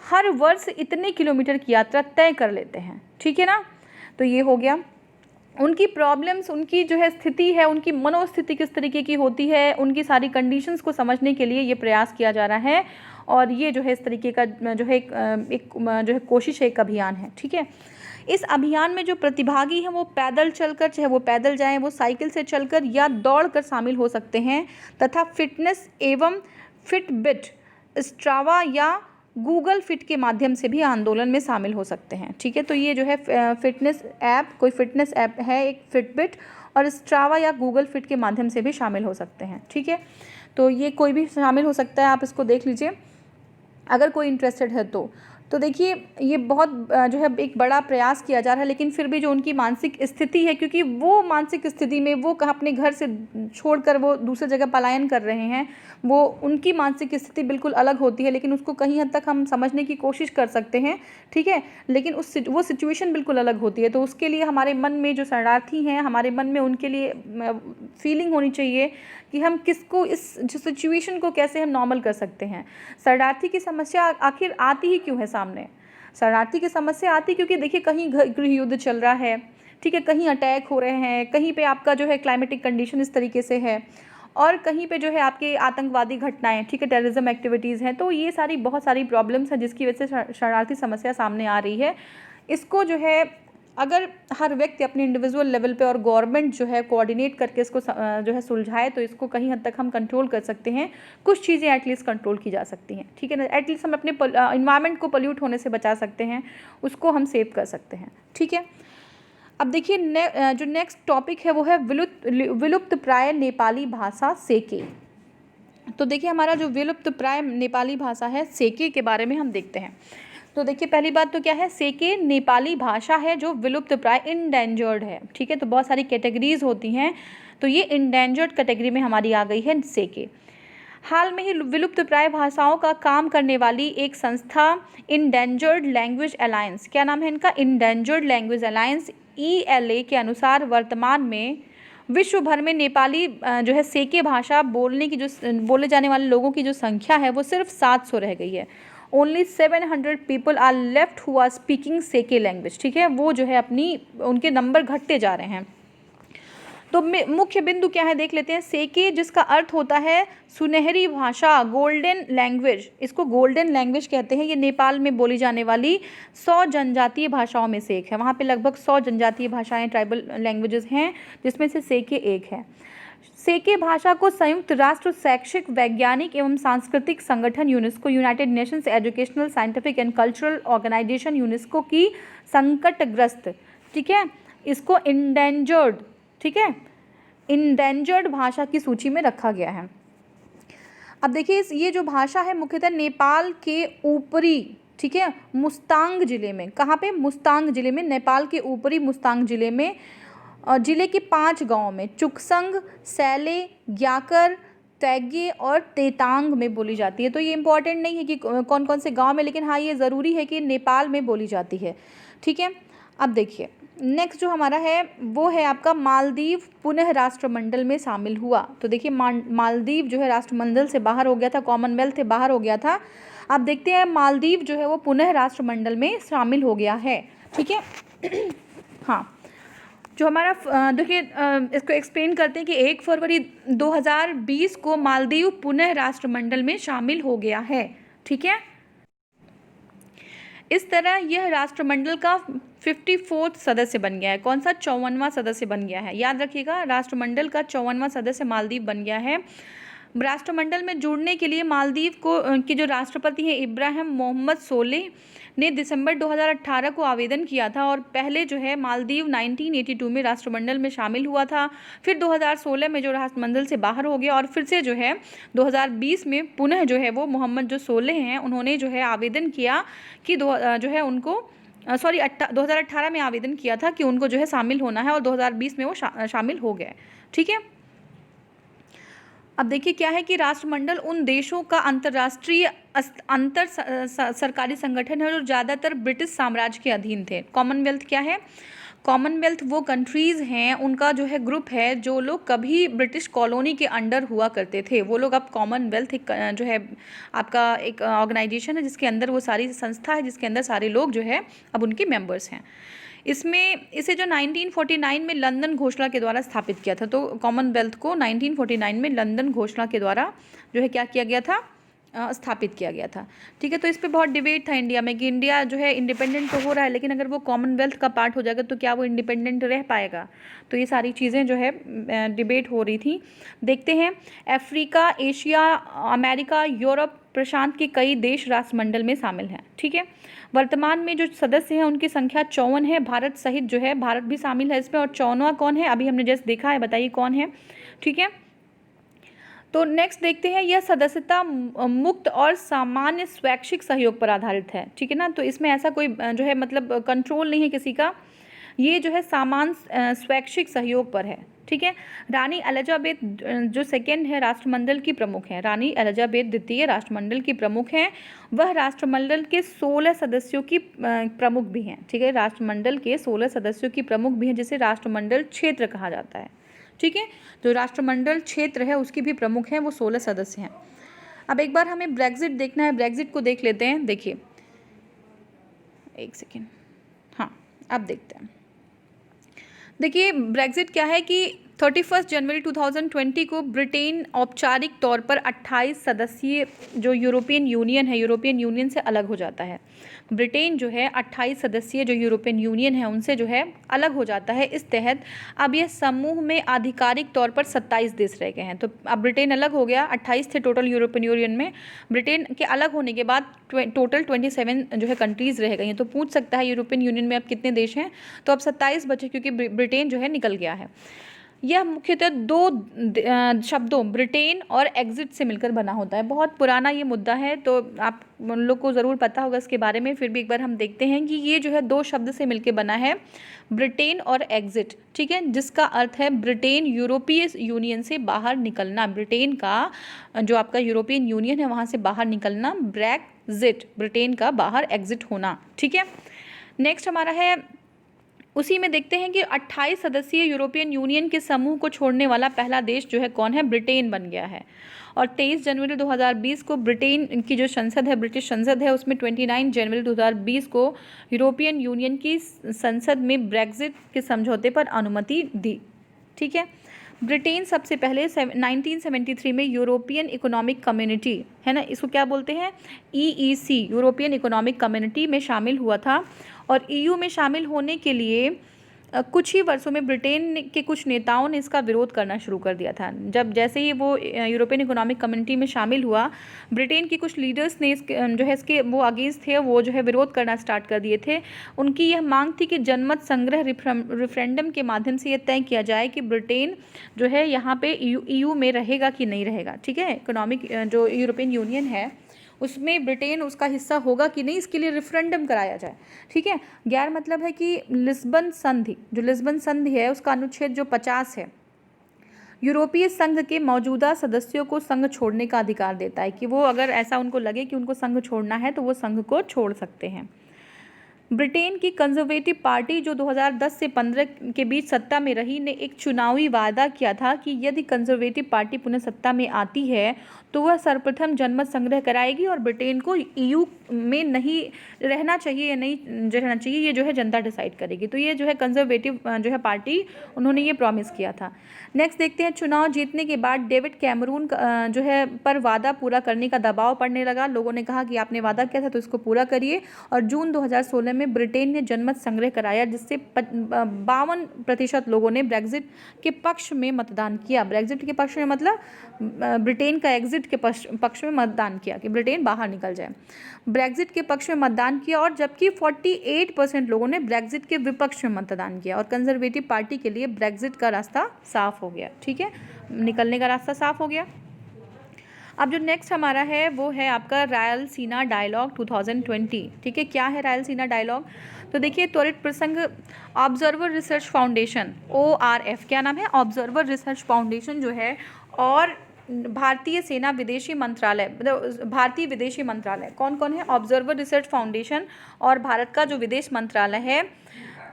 हर वर्ष इतने किलोमीटर की यात्रा तय कर लेते हैं, ठीक है ना। तो ये हो गया। उनकी प्रॉब्लम्स, उनकी जो है स्थिति है, उनकी मनोस्थिति किस तरीके की होती है, उनकी सारी कंडीशंस को समझने के लिए ये प्रयास किया जा रहा है, और ये जो है इस तरीके का जो है एक कोशिश है, एक अभियान है, ठीक है। इस अभियान में जो प्रतिभागी हैं वो पैदल चलकर, चाहे वो पैदल जाएं, वो साइकिल से चलकर या दौड़कर शामिल हो सकते हैं, तथा फिटनेस एवं फिटबिट, स्ट्रावा या गूगल फिट के माध्यम से भी आंदोलन में शामिल हो सकते हैं, ठीक है। तो ये जो है फिटनेस ऐप, कोई फिटनेस ऐप है एक फिटबिट, और स्ट्रावा या गूगल फिट के माध्यम से भी शामिल हो सकते हैं, ठीक है। तो ये कोई भी शामिल हो सकता है, आप इसको देख लीजिए अगर कोई इंटरेस्टेड है तो देखिए ये बहुत जो है एक बड़ा प्रयास किया जा रहा है, लेकिन फिर भी जो उनकी मानसिक स्थिति है, क्योंकि वो मानसिक स्थिति में वो अपने घर से छोड़कर वो दूसरी जगह पलायन कर रहे हैं, वो उनकी मानसिक स्थिति बिल्कुल अलग होती है, लेकिन उसको कहीं हद तक हम समझने की कोशिश कर सकते हैं, ठीक है। लेकिन वो सिचुएशन बिल्कुल अलग होती है। तो उसके लिए हमारे मन में जो शरणार्थी हैं, हमारे मन में उनके लिए फीलिंग होनी चाहिए कि हम किसको, इस सिचुएशन को कैसे हम नॉर्मल कर सकते हैं। शरणार्थी की समस्या आखिर आती ही क्यों है सामने? शरणार्थी की समस्या आती क्योंकि देखिए कहीं गृह युद्ध चल रहा है, ठीक है, कहीं अटैक हो रहे हैं, कहीं पे आपका जो है क्लाइमेटिक कंडीशन इस तरीके से है, और कहीं पे जो है आपके आतंकवादी घटनाएं, ठीक है, टेररिज्म एक्टिविटीज़ हैं। तो ये बहुत सारी प्रॉब्लम्स हैं जिसकी वजह से शरणार्थी समस्या सामने आ रही है। इसको जो है अगर हर व्यक्ति अपने इंडिविजुअल लेवल पे और गवर्नमेंट जो है कोऑर्डिनेट करके इसको जो है सुलझाए, तो इसको कहीं हद तक हम कंट्रोल कर सकते हैं। कुछ चीज़ें एटलीस्ट कंट्रोल की जा सकती हैं, ठीक है ना। एटलीस्ट हम अपने इन्वायरमेंट को पोल्यूट होने से बचा सकते हैं, उसको हम सेव कर सकते हैं, ठीक है। अब देखिए जो नेक्स्ट टॉपिक है वो है विलुप्त प्राय नेपाली भाषा सेके। तो देखिए हमारा जो विलुप्त प्राय नेपाली भाषा है सेके के बारे में हम देखते हैं। तो देखिए पहली बात तो क्या है, सेके नेपाली भाषा है जो विलुप्त प्राय, इंडेंजर्ड है, ठीक है। तो बहुत सारी कैटेगरीज होती हैं, तो ये इंडेंजर्ड कैटेगरी में हमारी आ गई है सेके। हाल में ही विलुप्त प्राय भाषाओं का काम करने वाली एक संस्था इंडेंजर्ड लैंग्वेज अलायंस, क्या नाम है इनका, इंडेंजर्ड लैंग्वेज अलायंस ELA के अनुसार वर्तमान में विश्व भर में नेपाली जो है सेके भाषा बोले जाने वाले लोगों की जो संख्या है वो सिर्फ 700 रह गई है। Only 700 people are left who are speaking Seke language, ठीक है, वो जो है उनके नंबर घटते जा रहे हैं। तो मुख्य बिंदु क्या है देख लेते हैं। सेके जिसका अर्थ होता है सुनहरी भाषा, गोल्डन लैंग्वेज, इसको गोल्डन लैंग्वेज कहते हैं। ये नेपाल में बोली जाने वाली 100 जनजातीय भाषाओं में से एक है। वहाँ पे लगभग 100 जनजातीय भाषाएं, ट्राइबल लैंग्वेजेस हैं, जिसमें से सेके एक है। सेके भाषा को संयुक्त राष्ट्र शैक्षिक, वैज्ञानिक एवं सांस्कृतिक संगठन UNESCO, United Nations educational, scientific and cultural organization UNESCO की संकटग्रस्त, ठीक है, इसको इंडेंजर्ड, ठीक है, इंडेंजर्ड भाषा की सूची में रखा गया है। अब देखिए ये जो भाषा है मुख्यतः नेपाल के ऊपरी, ठीक है, मुस्तांग जिले में, कहाँ पे, मुस्तांग जिले में, नेपाल के ऊपरी मुस्तांग जिले में, जिले के 5 गांवों में, चुकसंग, सैले, ग्याकर, तैगे और तेतांग में बोली जाती है। तो ये इंपॉर्टेंट नहीं है कि कौन कौन से गांव में, लेकिन हाँ ये ज़रूरी है कि नेपाल में बोली जाती है, ठीक है। अब देखिए नेक्स्ट जो हमारा है वो है आपका मालदीव पुनः राष्ट्रमंडल में शामिल हुआ। तो देखिए मालदीव जो है राष्ट्रमंडल से बाहर हो गया था, कॉमनवेल्थ से बाहर हो गया था। अब देखते हैं मालदीव जो है वो पुनः राष्ट्रमंडल में शामिल हो गया है, ठीक है। हाँ, जो हमारा देखिए इसको एक्सप्लेन करते हैं कि 1 फरवरी 2020 को मालदीव पुनः राष्ट्रमंडल में शामिल हो गया है, ठीक है। इस तरह यह राष्ट्रमंडल का 54वां सदस्य बन गया है। कौन सा, 54वां सदस्य बन गया है, याद रखिएगा, राष्ट्रमंडल का 54वां सदस्य मालदीव बन गया है। राष्ट्रमंडल में जुड़ने के लिए मालदीव के जो राष्ट्रपति हैं इब्राहिम मोहम्मद सोलेह ने दिसंबर 2018 को आवेदन किया था, और पहले जो है मालदीव 1982 में राष्ट्रमंडल में शामिल हुआ था, फिर 2016 में जो राष्ट्रमंडल से बाहर हो गया, और फिर से जो है 2020 में पुनः जो है वो मोहम्मद जो सोलेह हैं उन्होंने जो है आवेदन किया कि जो है उनको 2018 में आवेदन किया था कि उनको जो है शामिल होना है, और 2020 में वो शामिल हो गए, ठीक है। अब देखिए क्या है कि राष्ट्रमंडल उन देशों का अंतर्राष्ट्रीय अंतर सरकारी संगठन है जो ज़्यादातर ब्रिटिश साम्राज्य के अधीन थे। कॉमनवेल्थ क्या है, कॉमनवेल्थ वो कंट्रीज़ हैं, उनका जो है ग्रुप है जो लोग कभी ब्रिटिश कॉलोनी के अंडर हुआ करते थे, वो लोग अब कॉमनवेल्थ एक जो है आपका एक ऑर्गेनाइजेशन है जिसके अंदर वो सारी संस्था है जिसके अंदर सारे लोग जो है अब उनके मेंबर्स हैं। इसे जो 1949 में लंदन घोषणा के द्वारा स्थापित किया था, तो कॉमनवेल्थ को 1949 में लंदन घोषणा के द्वारा जो है क्या किया गया था, स्थापित किया गया था, ठीक है। तो इस पे बहुत डिबेट था इंडिया में कि इंडिया जो है इंडिपेंडेंट तो हो रहा है, लेकिन अगर वो कॉमनवेल्थ का पार्ट हो जाएगा तो क्या वो इंडिपेंडेंट रह पाएगा। तो ये सारी चीज़ें जो है डिबेट हो रही थी। देखते हैं, अफ्रीका, एशिया, अमेरिका, यूरोप, प्रशांत के कई देश राष्ट्रमंडल में शामिल हैं, ठीक है। वर्तमान में जो सदस्य हैं उनकी संख्या 54 है, भारत सहित जो है, भारत भी शामिल है इसमें। और 54वां कौन है, अभी हमने जस्ट देखा है, बताइए कौन है, ठीक है। तो नेक्स्ट देखते हैं, यह सदस्यता मुक्त और सामान्य स्वैच्छिक सहयोग पर आधारित है, ठीक है ना। तो इसमें ऐसा कोई जो है मतलब कंट्रोल नहीं है किसी का, ये जो है सामान्य स्वैच्छिक सहयोग पर है, ठीक है। रानी एलिजाबेथ जो सेकेंड है राष्ट्रमंडल की प्रमुख हैं, रानी एलिजाबेथ द्वितीय राष्ट्रमंडल की प्रमुख हैं। वह राष्ट्रमंडल के 16 सदस्यों की प्रमुख भी हैं, ठीक है। राष्ट्रमंडल के 16 सदस्यों की प्रमुख भी हैं, जिसे राष्ट्रमंडल क्षेत्र कहा जाता है, ठीक है। जो राष्ट्रमंडल क्षेत्र है उसकी भी प्रमुख हैं, वो 16 सदस्य हैं। अब एक बार हमें ब्रेग्जिट देखना है, ब्रेग्जिट को देख लेते हैं। देखिए एक सेकेंड, हाँ अब देखते हैं। देखिए ब्रेग्जिट क्या है कि 31 जनवरी 2020 को ब्रिटेन औपचारिक तौर पर 28 सदस्यीय जो यूरोपियन यूनियन है, यूरोपियन यूनियन से अलग हो जाता है। ब्रिटेन जो है 28 सदस्यीय जो यूरोपियन यूनियन है उनसे जो है अलग हो जाता है। इस तहत अब यह समूह में आधिकारिक तौर पर 27 देश रह गए हैं। तो अब ब्रिटेन अलग हो गया, 28 थे टोटल यूरोपियन यूनियन में, ब्रिटेन के अलग होने के बाद टोटल 27 जो है कंट्रीज़ रह गई हैं। तो पूछ सकता है यूरोपियन यूनियन में अब कितने देश हैं, तो अब 27 बचे क्योंकि ब्रिटेन जो है निकल गया है। यह मुख्यतः दो शब्दों ब्रिटेन और एग्जिट से मिलकर बना होता है। बहुत पुराना ये मुद्दा है, तो आप उन लोग को ज़रूर पता होगा इसके बारे में, फिर भी एक बार हम देखते हैं कि ये जो है दो शब्द से मिलकर बना है, ब्रिटेन और एग्जिट, ठीक है, जिसका अर्थ है ब्रिटेन यूरोपीय यूनियन से बाहर निकलना। ब्रिटेन का जो आपका यूरोपियन यूनियन है वहाँ से बाहर निकलना, ब्रेक्जिट, ब्रिटेन का बाहर एग्जिट होना, ठीक है। नेक्स्ट हमारा है, उसी में देखते हैं कि 28 सदस्यीय यूरोपियन यूनियन के समूह को छोड़ने वाला पहला देश जो है कौन है, ब्रिटेन बन गया है। और 23 जनवरी 2020 को ब्रिटेन की जो संसद है, ब्रिटिश संसद है, उसमें 29 जनवरी 2020 को यूरोपियन यूनियन की संसद में ब्रेक्जिट के समझौते पर अनुमति दी, ठीक है। ब्रिटेन सबसे पहले 1973 में यूरोपियन इकोनॉमिक कम्युनिटी, है ना, इसको क्या बोलते हैं, EEC, यूरोपियन इकोनॉमिक कम्युनिटी में शामिल हुआ था। और EU में शामिल होने के लिए कुछ ही वर्षों में ब्रिटेन के कुछ नेताओं ने इसका विरोध करना शुरू कर दिया था। जब जैसे ही वो यूरोपियन इकोनॉमिक कम्युनिटी में शामिल हुआ, ब्रिटेन के कुछ लीडर्स ने जो है इसके वो अगेंस्ट थे, वो जो है विरोध करना स्टार्ट कर दिए थे। उनकी यह मांग थी कि जनमत संग्रह रेफरेंडम के माध्यम से ये तय किया जाए कि ब्रिटेन जो है यहाँ पे EU में रहेगा कि नहीं रहेगा, ठीक है। इकोनॉमिक जो यूरोपियन यूनियन है उसमें ब्रिटेन उसका हिस्सा होगा कि नहीं, इसके लिए रेफरेंडम कराया जाए, ठीक है। गैर मतलब है कि लिस्बन संधि, जो लिस्बन संधि है उसका अनुच्छेद जो 50 है, यूरोपीय संघ के मौजूदा सदस्यों को संघ छोड़ने का अधिकार देता है, कि वो अगर ऐसा उनको लगे कि उनको संघ छोड़ना है तो वो संघ को छोड़ सकते हैं। ब्रिटेन की कंजर्वेटिव पार्टी जो 2010 से 15 के बीच सत्ता में रही ने एक चुनावी वादा किया था कि यदि कंजर्वेटिव पार्टी पुनः सत्ता में आती है तो वह सर्वप्रथम जनमत संग्रह कराएगी और ब्रिटेन को EU में नहीं रहना चाहिए या नहीं रहना चाहिए, ये जो है जनता डिसाइड करेगी। तो ये जो है कंजर्वेटिव जो है पार्टी, उन्होंने ये प्रॉमिस किया था। नेक्स्ट देखते हैं, चुनाव जीतने के बाद डेविड कैमरून जो है पर वादा पूरा करने का दबाव पड़ने लगा। लोगों ने कहा कि आपने वादा किया था तो इसको पूरा करिए। और जून 2016 में ब्रिटेन ने जनमत संग्रह कराया, जिससे 52% लोगों ने ब्रेक्जिट के पक्ष में मतदान किया। ब्रेक्जिट के पक्ष में मतलब ब्रिटेन का एग्जिट के पक्ष में मतदान किया कि ब्रिटेन बाहर निकल जाए। ब्रेक्जिट के पक्ष में मतदान किया, और जबकि 48% लोगों ने ब्रेक्जिट के विपक्ष में मतदान किया। और कंजर्वेटिव पार्टी के लिए ब्रेक्जिट का रास्ता साफ हो गया, ठीक है, निकलने का रास्ता साफ हो गया। अब जो नेक्स्ट हमारा है वो है आपका रायलसीना डायलॉग 2020, ठीक है। क्या है रायलसीना डायलॉग, तो देखिए त्वरित प्रसंग, ऑब्जर्वर रिसर्च फाउंडेशन ORF, क्या नाम है, ऑब्जर्वर रिसर्च फाउंडेशन जो है, और भारतीय सेना विदेशी मंत्रालय, मतलब भारतीय विदेशी मंत्रालय कौन कौन है, ऑब्जर्वर रिसर्च फाउंडेशन और भारत का जो विदेश मंत्रालय है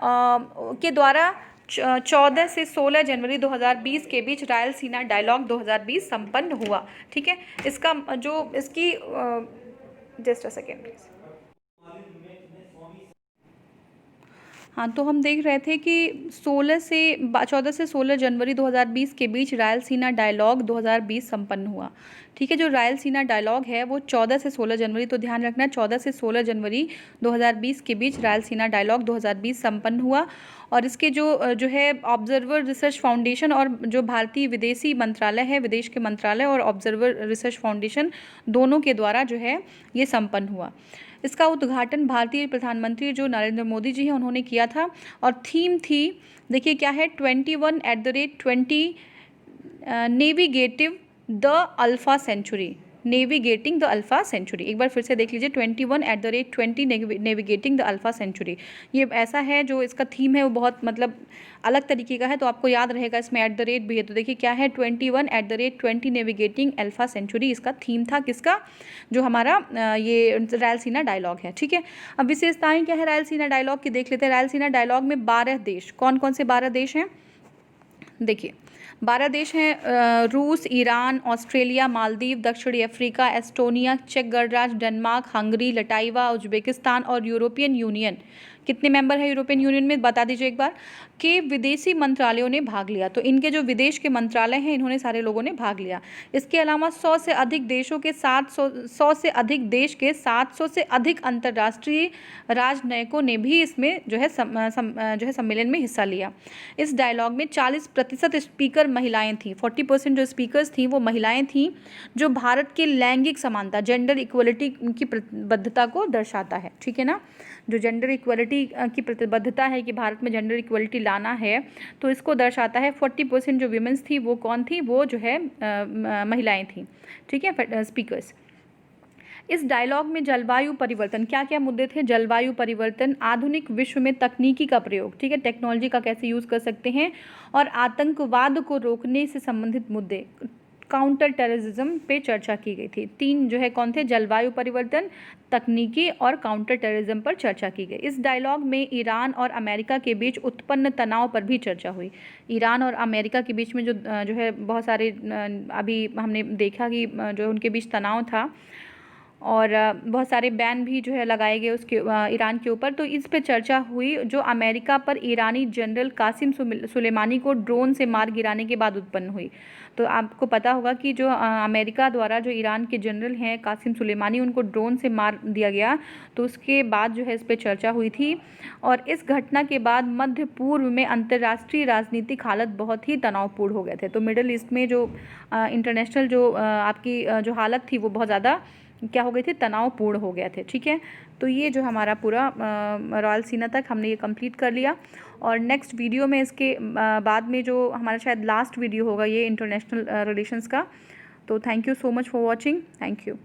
के द्वारा 14 से 16 जनवरी 2020 के बीच रायलसीना डायलॉग 2020 संपन्न हुआ, ठीक है। इसका जो इसकी जस्ट अ सेकेंड प्लीज, हाँ, तो हम देख रहे थे कि 14 से 16 जनवरी 2020 के बीच रायलसीना डायलॉग 2020 संपन्न हुआ, ठीक है। जो रायलसीना डायलॉग है वो 14 से 16 जनवरी, तो ध्यान रखना 14 से 16 जनवरी 2020 के बीच रायलसीना डायलॉग 2020 संपन्न हुआ। और इसके जो है ऑब्जर्वर रिसर्च फाउंडेशन और जो भारतीय विदेशी मंत्रालय है, विदेश के मंत्रालय और ऑब्जर्वर रिसर्च फाउंडेशन दोनों के द्वारा जो है ये संपन्न हुआ। इसका उद्घाटन भारतीय प्रधानमंत्री जो नरेंद्र मोदी जी हैं उन्होंने किया था। और थीम थी, देखिए क्या है, 21@20 navigative the alpha century, navigating the alpha century. एक बार फिर से देख लीजिए, 21@20 नेविगेटिंग द अल्फा सेंचुरी। ये ऐसा है, जो इसका थीम है वो बहुत मतलब अलग तरीके का है, तो आपको याद रहेगा इसमें @ भी है। तो देखिए क्या है, 21@20 नेविगेटिंग अल्फा सेंचुरी इसका थीम था, किसका, जो हमारा ये रायलसीना डायलॉग है, ठीक है। अब विशेषताएं क्या है रायलसीना डायलॉग की देख लेते हैं। रायलसीना डायलॉग में 12 देश, कौन कौन से 12 देश हैं, देखिए 12 देश हैं, रूस, ईरान, ऑस्ट्रेलिया, मालदीव, दक्षिणी अफ्रीका, एस्टोनिया, चेक गणराज्य, डेनमार्क, हंगरी, लटाइवा, उज्बेकिस्तान और यूरोपियन यूनियन। कितने मेंबर है यूरोपियन यूनियन में, बता दीजिए एक बार, के विदेशी मंत्रालयों ने भाग लिया। तो इनके जो विदेश के मंत्रालय हैं, इन्होंने सारे लोगों ने भाग लिया। इसके अलावा 100 से अधिक देशों के 100 से अधिक देश के 700 से अधिक अंतर्राष्ट्रीय राजनयिकों ने भी इसमें जो है सम्मेलन में हिस्सा लिया। इस डायलॉग में 40% स्पीकर महिलाएं थीं, 40% जो स्पीकर्स थीं वो महिलाएं थीं, जो भारत की लैंगिक समानता, जेंडर इक्वलिटी की प्रतिबद्धता को दर्शाता है, ठीक है ना। जो जेंडर इक्वलिटी इक्वलिटी की प्रतिबद्धता है कि भारत में जेंडर इक्वलिटी लाना है, तो इसको दर्शाता है। 40% जो वीमेंस थी वो कौन थी, वो जो है महिलाएं थी, ठीक है, स्पीकर्स। इस डायलॉग में जलवायु परिवर्तन, क्या क्या मुद्दे थे? जलवायु परिवर्तन, आधुनिक विश्व में तकनीकी का प्रयोग, ठीक है, टेक्नोलॉजी का कैसे यूज़ कर सकते हैं, और आतंकवाद को रोकने से संबंधित मुद्दे, काउंटर टेररिज्म पे चर्चा की गई थी। 3 जो है कौन थे? जलवायु परिवर्तन, तकनीकी और काउंटर टेररिज्म पर चर्चा की गई। इस डायलॉग में ईरान और अमेरिका के बीच उत्पन्न तनाव पर भी चर्चा हुई। ईरान और अमेरिका के बीच में जो है बहुत सारे अभी हमने देखा कि जो उनके बीच तनाव था, और बहुत सारे बैन भी जो है लगाए गए उसके ईरान के ऊपर। तो इस पे चर्चा हुई जो अमेरिका पर ईरानी जनरल कासिम सुलेमानी को ड्रोन से मार गिराने के बाद उत्पन्न हुई। तो आपको पता होगा कि जो अमेरिका द्वारा जो ईरान के जनरल हैं कासिम सुलेमानी, उनको ड्रोन से मार दिया गया, तो उसके बाद जो है इस पर चर्चा हुई थी। और इस घटना के बाद मध्य पूर्व में अंतर्राष्ट्रीय राजनीतिक हालत बहुत ही तनावपूर्ण हो गए थे। तो मिडिल ईस्ट में जो इंटरनेशनल जो आपकी जो हालत थी वो बहुत ज़्यादा क्या हो गए थे? तनावपूर्ण हो गए थे, ठीक है। तो ये जो हमारा पूरा रायलसीना तक हमने ये कंप्लीट कर लिया, और नेक्स्ट वीडियो में इसके बाद में जो हमारा शायद लास्ट वीडियो होगा ये इंटरनेशनल रिलेशंस का। तो thank you so much for watching, thank you.